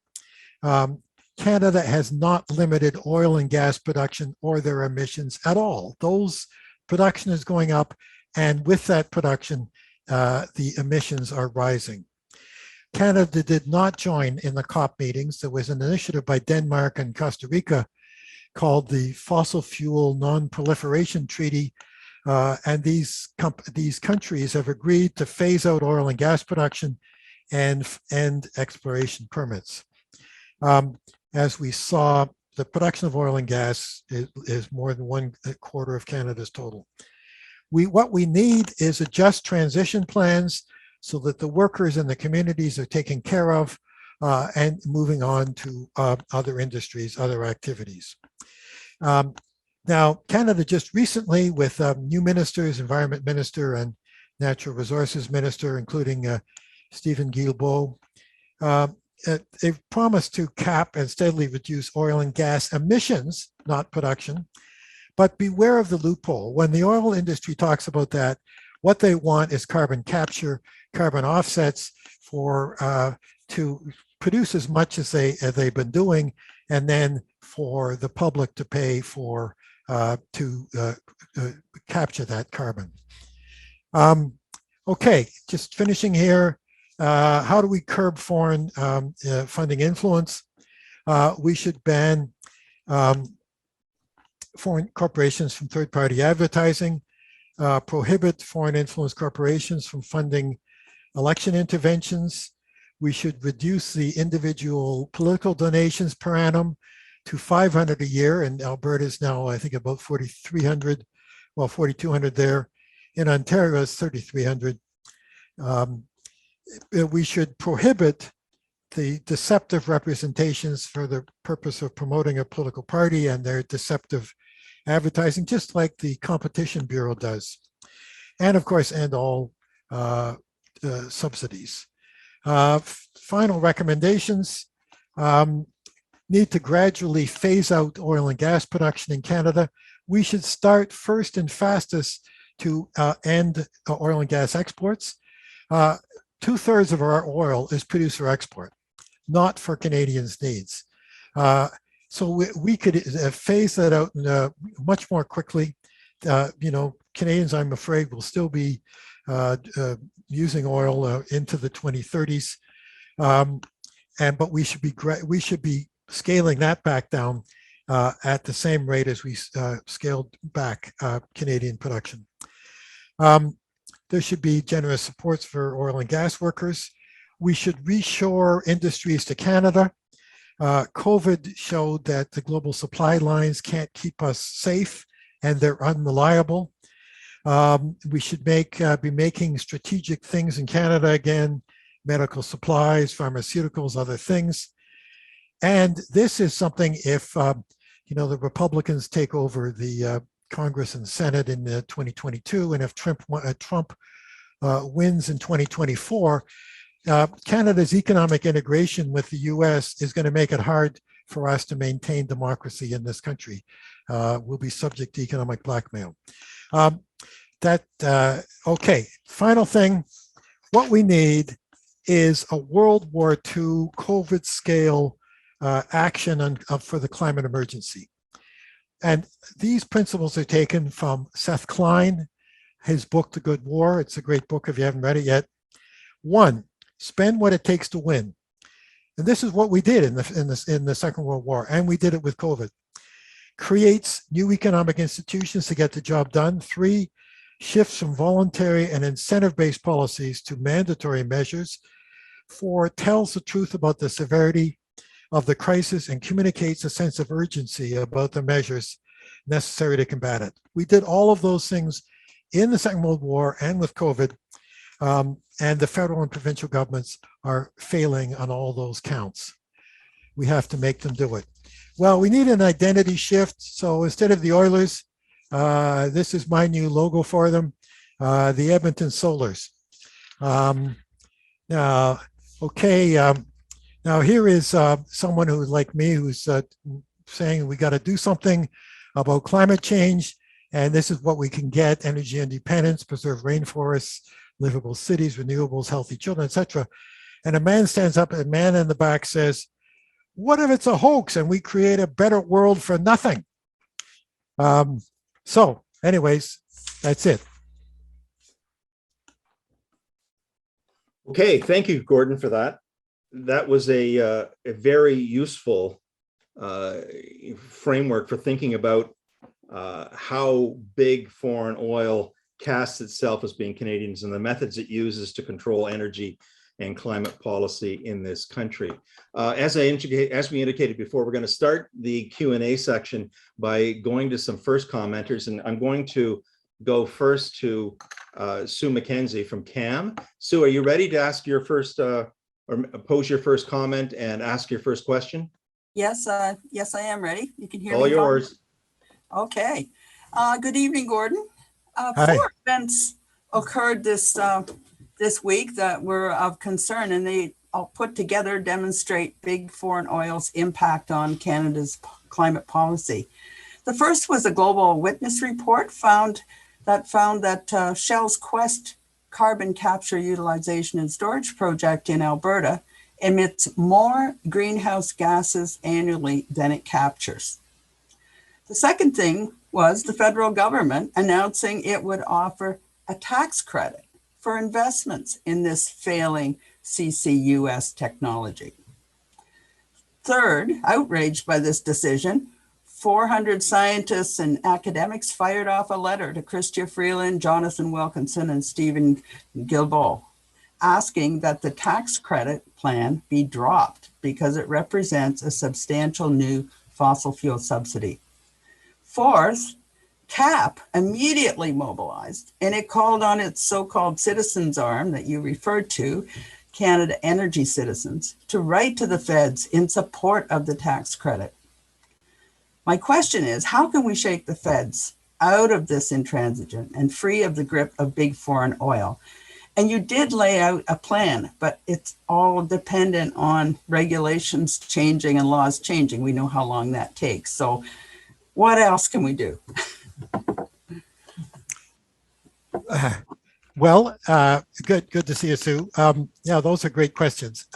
Canada has not limited oil and gas production or their emissions at all. Those production is going up, and with that production, the emissions are rising. Canada did not join in the COP meetings. There was an initiative by Denmark and Costa Rica called the Fossil Fuel Non-Proliferation Treaty, and these countries have agreed to phase out oil and gas production and end exploration permits. As we saw, the production of oil and gas is more than 1/4 of Canada's total. What we need is just transition plans so that the workers and the communities are taken care of and moving on to other industries, other activities. Now, Canada just recently, with new ministers, Environment Minister and Natural Resources Minister, including Stephen Guilbeault, they've promised to cap and steadily reduce oil and gas emissions, not production. But beware of the loophole. When the oil industry talks about that, what they want is carbon capture, carbon offsets to produce as much as they've been doing, and then for the public to pay for to capture that carbon. Okay, just finishing here. How do we curb foreign funding influence? We should ban foreign corporations from third-party advertising, prohibit foreign influence corporations from funding election interventions. We should reduce the individual political donations per annum to 500 a year, and Alberta is now, I think, about 4,300, well, 4,200 there. In Ontario, it's 3,300. We should prohibit the deceptive representations for the purpose of promoting a political party and their deceptive advertising, just like the Competition Bureau does. And of course, end all subsidies. Final recommendations. Need to gradually phase out oil and gas production in Canada. We should start first and fastest to end oil and gas exports. 2/3 of our oil is producer export, not for Canadians' needs. So we could phase that out much more quickly. Canadians, I'm afraid, will still be using oil into the 2030s, but we should be scaling that back down at the same rate as we scaled back Canadian production. There should be generous supports for oil and gas workers. We should reshore industries to Canada. COVID showed that the global supply lines can't keep us safe and they're unreliable. We should be making strategic things in Canada again, medical supplies, pharmaceuticals, other things. And this is something if the Republicans take over the Congress and Senate in 2022, and if Trump wins in 2024, Canada's economic integration with the US is going to make it hard for us to maintain democracy in this country. We'll be subject to economic blackmail. Okay, final thing, what we need is a World War II COVID scale action for the climate emergency. And these principles are taken from Seth Klein, his book, The Good War. It's a great book if you haven't read it yet. 1, spend what it takes to win. And this is what we did in the Second World War, and we did it with COVID. Creates new economic institutions to get the job done. 3, shifts from voluntary and incentive-based policies to mandatory measures. 4, tells the truth about the severity of the crisis and communicates a sense of urgency about the measures necessary to combat it. We did all of those things in the Second World War and with COVID, and the federal and provincial governments are failing on all those counts. We have to make them do it. Well, we need an identity shift. So instead of the Oilers, this is my new logo for them, the Edmonton Solars. Now here is someone who's like me, who's saying we got to do something about climate change, and this is what we can get: energy independence, preserve rainforests, livable cities, renewables, healthy children, etc. And a man stands up, a man in the back says, what if it's a hoax and we create a better world for nothing? So anyways, that's it. Okay, thank you, Gordon, for that. That was a very useful framework for thinking about how big foreign oil casts itself as being Canadians and the methods it uses to control energy and climate policy in this country. As we indicated before, we're going to start the Q&A section by going to some first commenters, and I'm going to go first to Sue McKenzie from CAM. Sue, are you ready to ask your first or pose your first comment and ask your first question? Yes, yes, I am ready. You can hear me. All yours. Okay. Good evening, Gordon. Hi. 4 events occurred this week that were of concern, and they all put together demonstrate big foreign oil's impact on Canada's climate policy. The first was a global witness report found that Shell's Quest carbon capture, utilization, and storage project in Alberta emits more greenhouse gases annually than it captures. The second thing was the federal government announcing it would offer a tax credit for investments in this failing CCUS technology. Third, outraged by this decision, 400 scientists and academics fired off a letter to Chrystia Freeland, Jonathan Wilkinson, and Stephen Guilbeault, asking that the tax credit plan be dropped because it represents a substantial new fossil fuel subsidy. Fourth, CAP immediately mobilized, and it called on its so-called citizens arm that you referred to, Canada Energy Citizens, to write to the feds in support of the tax credit. My question is, how can we shake the feds out of this intransigent and free of the grip of big foreign oil? And you did lay out a plan, but it's all dependent on regulations changing and laws changing. We know how long that takes. So what else can we do? Well, good to see you, Sue. Yeah, those are great questions.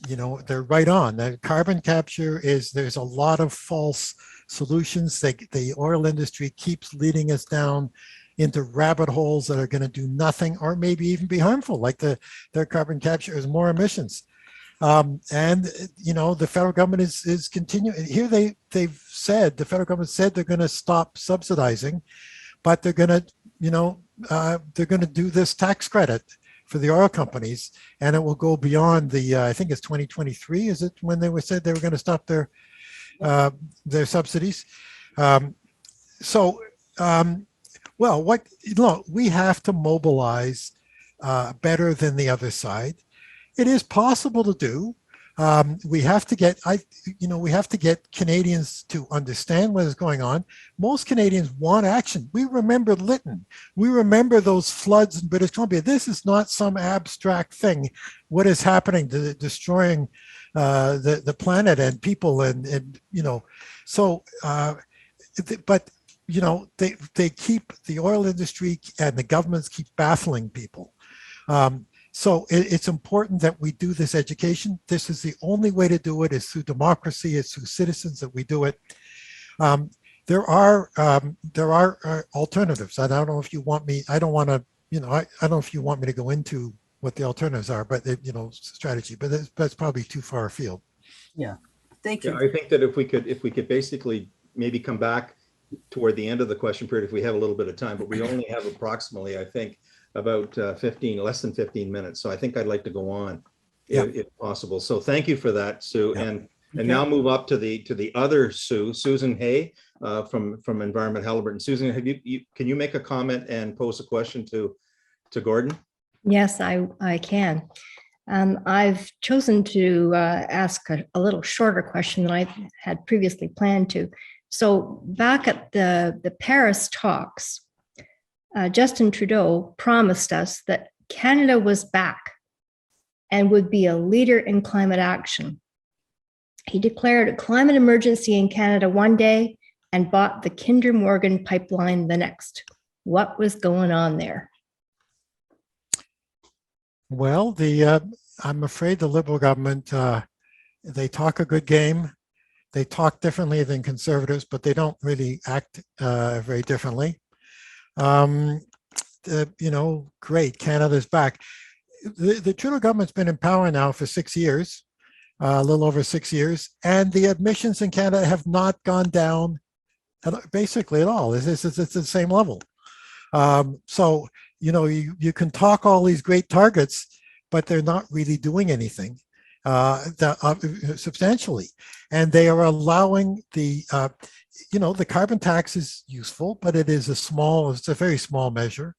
You know, they're right on. The carbon capture there's a lot of false solutions. The oil industry keeps leading us down into rabbit holes that are going to do nothing or maybe even be harmful, like their carbon capture is more emissions. And, you know, the federal government is continuing. Here they've said, the federal government said they're going to stop subsidizing, but they're going to, you know, they're going to do this tax credit for the oil companies, and it will go beyond the, I think it's 2023, is it, when they said they were going to stop their subsidies? Well, we have to mobilize better than the other side. It is possible to do. We have to get, we have to get Canadians to understand what is going on. Most Canadians want action. We remember Lytton. We remember those floods in British Columbia. This is not some abstract thing. What is happening to destroying the planet and people and you know, so, but, you know, they keep, the oil industry and the governments keep baffling people. So it's important that we do this education. This is the only way to do it, is through democracy, it's through citizens that we do it. There are alternatives. I don't know if you want me, I don't want to, you know, I don't know if you want me to go into what the alternatives are, but you know, strategy, but that's probably too far afield. Yeah, thank you. Yeah, I think that if we could basically maybe come back toward the end of the question period, if we have a little bit of time, but we only have approximately, I think, about less than 15 minutes. So I think I'd like to go on if possible. So thank you for that, Sue. Yeah. And now move up to the other Sue, Susan Hay from Environment Halliburton. Susan, can you make a comment and pose a question to Gordon? Yes, I can. I've chosen to ask a little shorter question than I had previously planned to. So back at the Paris talks, Justin Trudeau promised us that Canada was back and would be a leader in climate action. He declared a climate emergency in Canada one day and bought the Kinder Morgan pipeline the next. What was going on there? Well, I'm afraid the Liberal government They talk a good game. They talk differently than conservatives, but they don't really act very differently. Great, Canada's back. The Trudeau government's been in power now for 6 years, a little over 6 years, and the admissions in Canada have not gone down basically at all. It's the same level. So, you can talk all these great targets, but they're not really doing anything substantially. And they are allowing the carbon tax is useful, but it's a very small measure.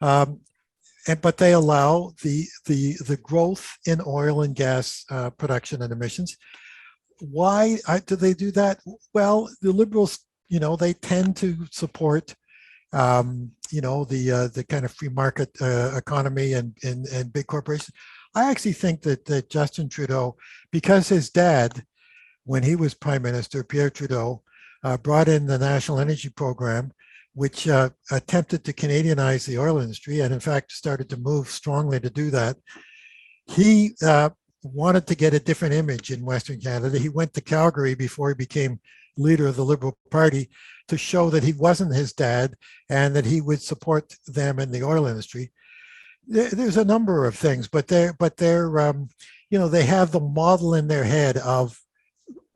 But they allow the growth in oil and gas production and emissions. Why do they do that? Well, the Liberals, they tend to support, the kind of free market economy and big corporations. I actually think that Justin Trudeau, because his dad, when he was Prime Minister, Pierre Trudeau, brought in the National Energy Program, which attempted to Canadianize the oil industry and in fact started to move strongly to do that. He wanted to get a different image in Western Canada. He went to Calgary before he became leader of the Liberal Party to show that he wasn't his dad and that he would support them in the oil industry. There's a number of things, but they have the model in their head of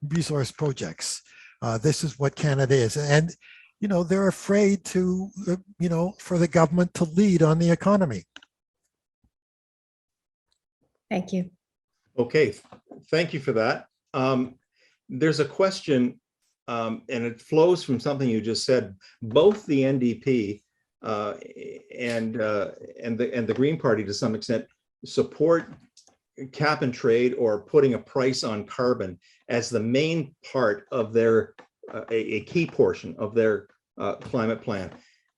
resource projects. This is what Canada is. And they're afraid to, for the government to lead on the economy. Thank you. Okay, thank you for that. There's a question, and it flows from something you just said. Both the NDP and the Green Party, to some extent, support cap and trade or putting a price on carbon as the main part of their a key portion of their climate plan.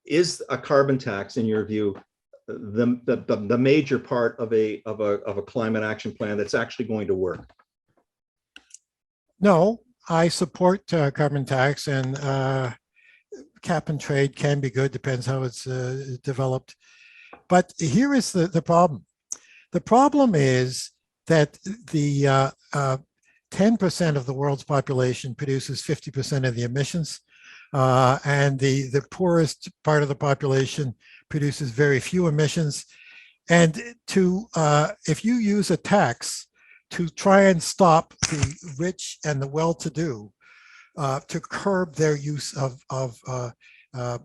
Is a carbon tax, in your view, the major part of a climate action plan that's actually going to work? No, I support carbon tax, and cap and trade can be good, depends how it's developed. But here is the problem. The problem is that the 10% of the world's population produces 50% of the emissions, and the poorest part of the population produces very few emissions. And if you use a tax to try and stop the rich and the well-to-do to curb their use of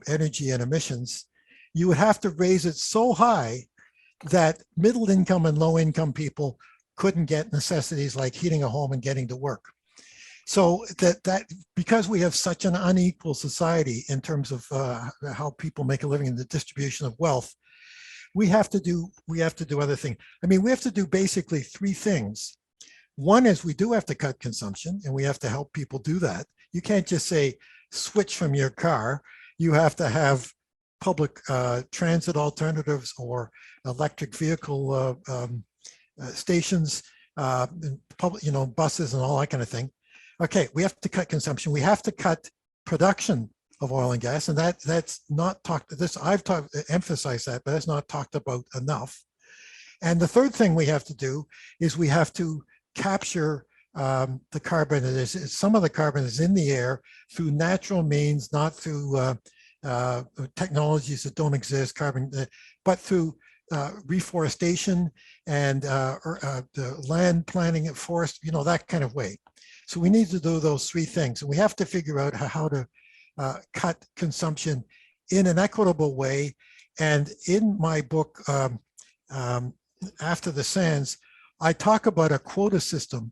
energy and emissions, you would have to raise it so high that middle income and low income people couldn't get necessities like heating a home and getting to work. So that because we have such an unequal society in terms of how people make a living in the distribution of wealth, we have to do other things. I mean, we have to do basically three things. One is we do have to cut consumption, and we have to help people do that. You can't just say switch from your car. You have to have public transit alternatives or electric vehicle stations, public, buses and all that kind of thing. Okay, we have to cut consumption. We have to cut production of oil and gas, and that's not talked. I've emphasized that, but that's not talked about enough. And the third thing we have to do is we have to capture the carbon. Some of the carbon is in the air through natural means, not through technologies that don't exist, but through reforestation and the land planning and forest, that kind of way. So we need to do those three things, and we have to figure out how to cut consumption in an equitable way. And in my book, After the Sands, I talk about a quota system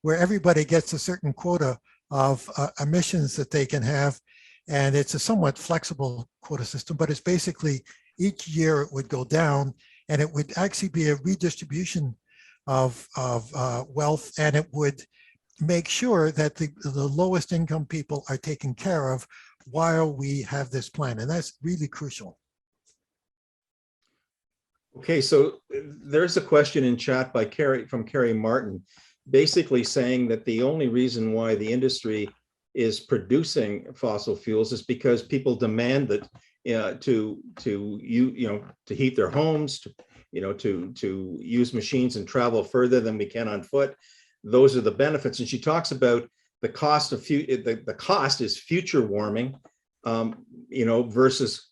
where everybody gets a certain quota of emissions that they can have. And it's a somewhat flexible quota system, but it's basically each year it would go down, and it would actually be a redistribution of wealth, and it would make sure that the lowest income people are taken care of while we have this plan. And that's really crucial. Okay, so there's a question in chat from Carrie Martin, basically saying that the only reason why the industry is producing fossil fuels is because people demand that to heat their homes, to use machines and travel further than we can on foot. those are the benefits. And she talks about the cost of the cost is future warming, versus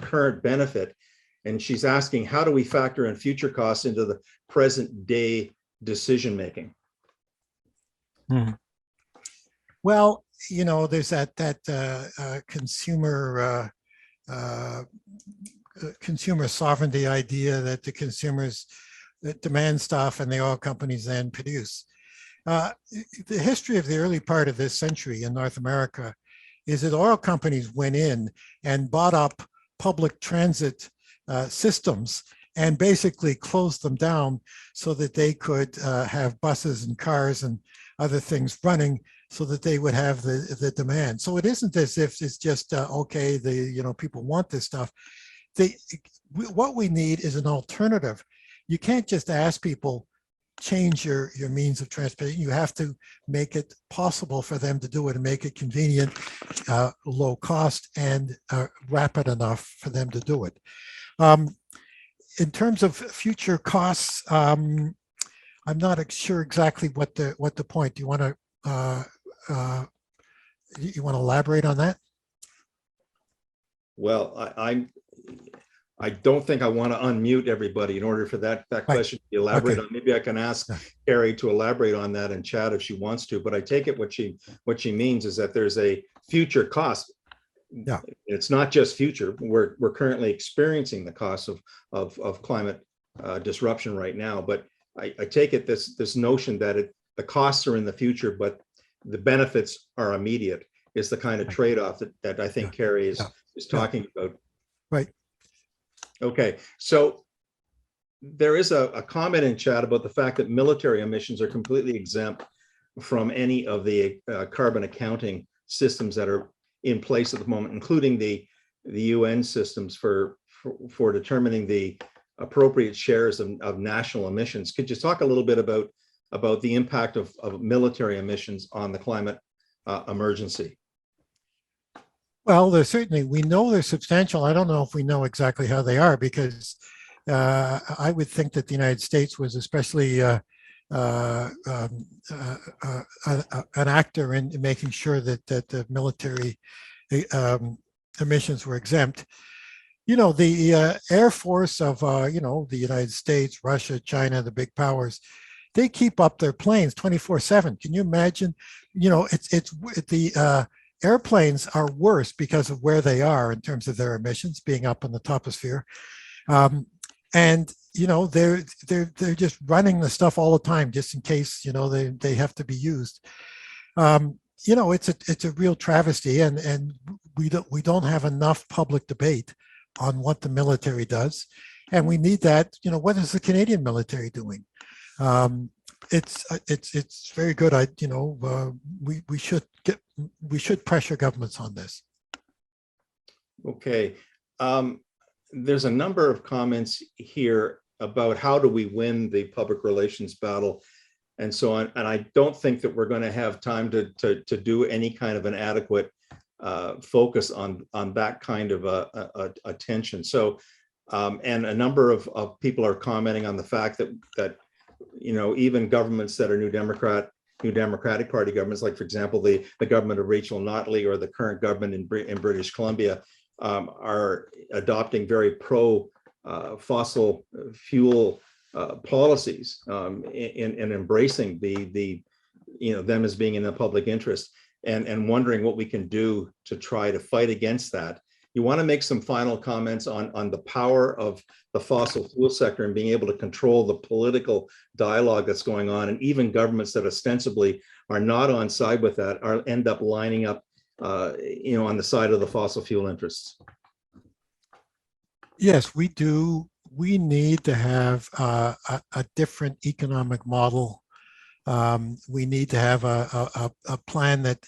current benefit. And she's asking, how do we factor in future costs into the present day decision making? Well, there's that consumer sovereignty idea that the consumers demand stuff and the oil companies then produce. The history of the early part of this century in North America is that oil companies went in and bought up public transit systems and basically closed them down so that they could have buses and cars and other things running so that they would have the demand. So it isn't as if it's just, okay, people want this stuff. What we need is an alternative. You can't just ask people, change your means of transportation. You have to make it possible for them to do it and make it convenient, low cost, and rapid enough for them to do it. In terms of future costs, I'm not sure exactly what the point. Do you want to elaborate on that? Well, I don't think I want to unmute everybody in order for that question to be elaborated on. Maybe I can ask Carrie to elaborate on that in chat if she wants to, but I take it what she means is that there's a future cost. Yeah. It's not just future. We're currently experiencing the cost of climate disruption right now, but I take it this notion that the costs are in the future, but the benefits are immediate is the kind of trade-off that I think Carrie is talking about. Right. Okay, so there is a comment in chat about the fact that military emissions are completely exempt from any of the carbon accounting systems that are in place at the moment, including the UN systems for determining the appropriate shares of national emissions. Could you talk a little bit about the impact of military emissions on the climate emergency? Well, we know they're substantial. I don't know if we know exactly how they are, because I would think that the United States was especially an actor in making sure that the military emissions were exempt. The Air Force of, the United States, Russia, China, the big powers, they keep up their planes 24/7. Can you imagine? The airplanes are worse because of where they are in terms of their emissions, being up in the troposphere. And they're just running the stuff all the time, just in case they have to be used. It's a real travesty, and we don't have enough public debate on what the military does, and we need that. What is the Canadian military doing? It's very good. We should pressure governments on this. Okay. There's a number of comments here about how do we win the public relations battle and so on. And I don't think that we're going to have time to do any kind of an adequate focus on that kind of attention. So, and a number of people are commenting on the fact that even governments that are New Democratic Party governments, like for example, the government of Rachel Notley or the current government in British Columbia, are adopting very pro fossil fuel policies and embracing them as being in the public interest, and wondering what we can do to try to fight against that. You want to make some final comments on the power of the fossil fuel sector and being able to control the political dialogue that's going on, and even governments that ostensibly are not on side with that end up lining up on the side of the fossil fuel interests. Yes, we do. We need to have a different economic model. We need to have a plan that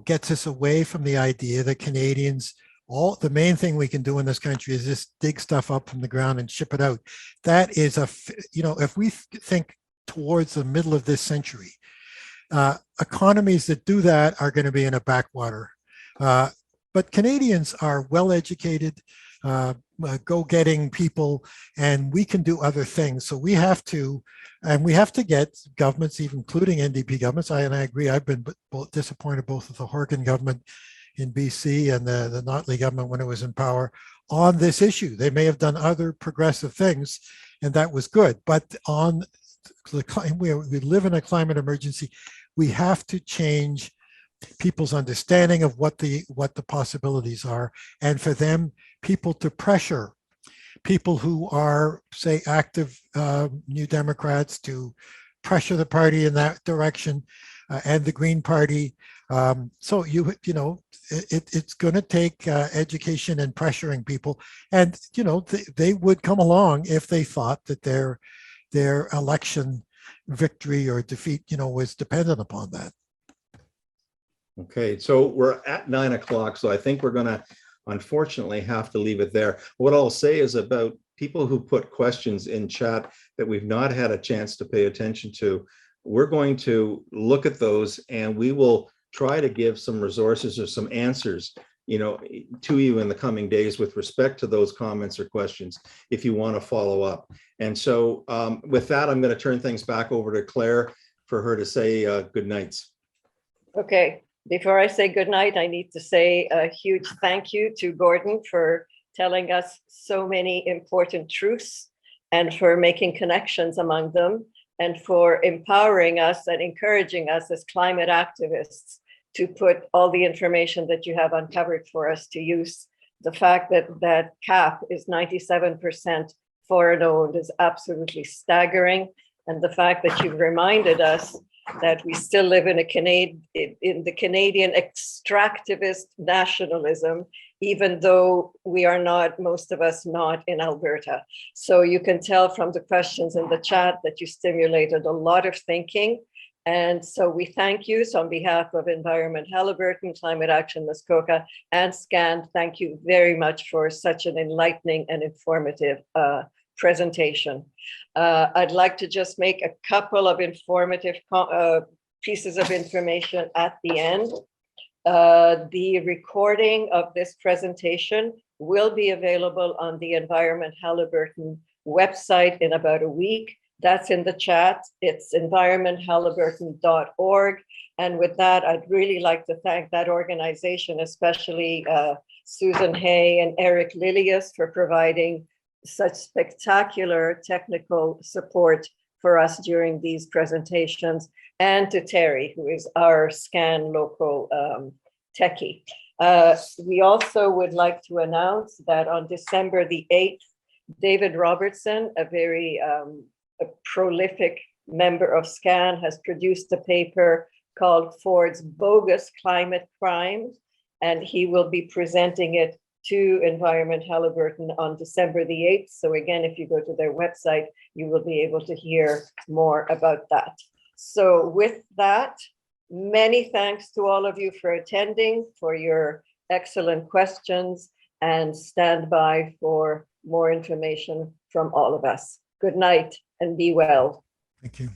gets us away from the idea that Canadians, the main thing we can do in this country is just dig stuff up from the ground and ship it out. That is if we think towards the middle of this century, economies that do that are going to be in a backwater. But Canadians are well educated. go-getting people, and we can do other things. So we have to get governments, even including NDP governments. I agree. I've been disappointed both with the Horgan government in BC and the Notley government when it was in power on this issue. They may have done other progressive things, and that was good. But on we live in a climate emergency. We have to change people's understanding of what the possibilities are, and for them, people to pressure people who are, say, active New Democrats to pressure the party in that direction, and the Green Party. So it's going to take education and pressuring people, and they would come along if they thought that their election victory or defeat was dependent upon that. Okay, so we're at 9 o'clock, so I think we're going to unfortunately have to leave it there. What I'll say is about people who put questions in chat that we've not had a chance to pay attention to, we're going to look at those and we will try to give some resources or some answers to you in the coming days with respect to those comments or questions if you want to follow up. And so with that, I'm going to turn things back over to Claire for her to say good nights. Okay. Before I say goodnight, I need to say a huge thank you to Gordon for telling us so many important truths and for making connections among them and for empowering us and encouraging us as climate activists to put all the information that you have uncovered for us to use. The fact that CAP is 97% foreign owned is absolutely staggering. And the fact that you've reminded us that we still live in the Canadian extractivist nationalism, even though we are not, most of us not in Alberta. So you can tell from the questions in the chat that you stimulated a lot of thinking. And so we thank you. So on behalf of Environment Haliburton, Climate Action Muskoka, and SCAN, thank you very much for such an enlightening and informative presentation. I'd like to just make a couple of informative pieces of information at the end. The recording of this presentation will be available on the Environment Haliburton website in about a week. That's in the chat. It's environmenthaliburton.org. And with that, I'd really like to thank that organization, especially Susan Hay and Eric Lilius, for providing such spectacular technical support for us during these presentations, and to Terry, who is our SCAN local techie. We also would like to announce that on December the 8th, David Robertson, a very a prolific member of SCAN, has produced a paper called Ford's Bogus Climate Crimes, and he will be presenting it to Environment Haliburton on December the 8th. So again, if you go to their website, you will be able to hear more about that. So with that, many thanks to all of you for attending, for your excellent questions, and stand by for more information from all of us. Good night and be well. Thank you.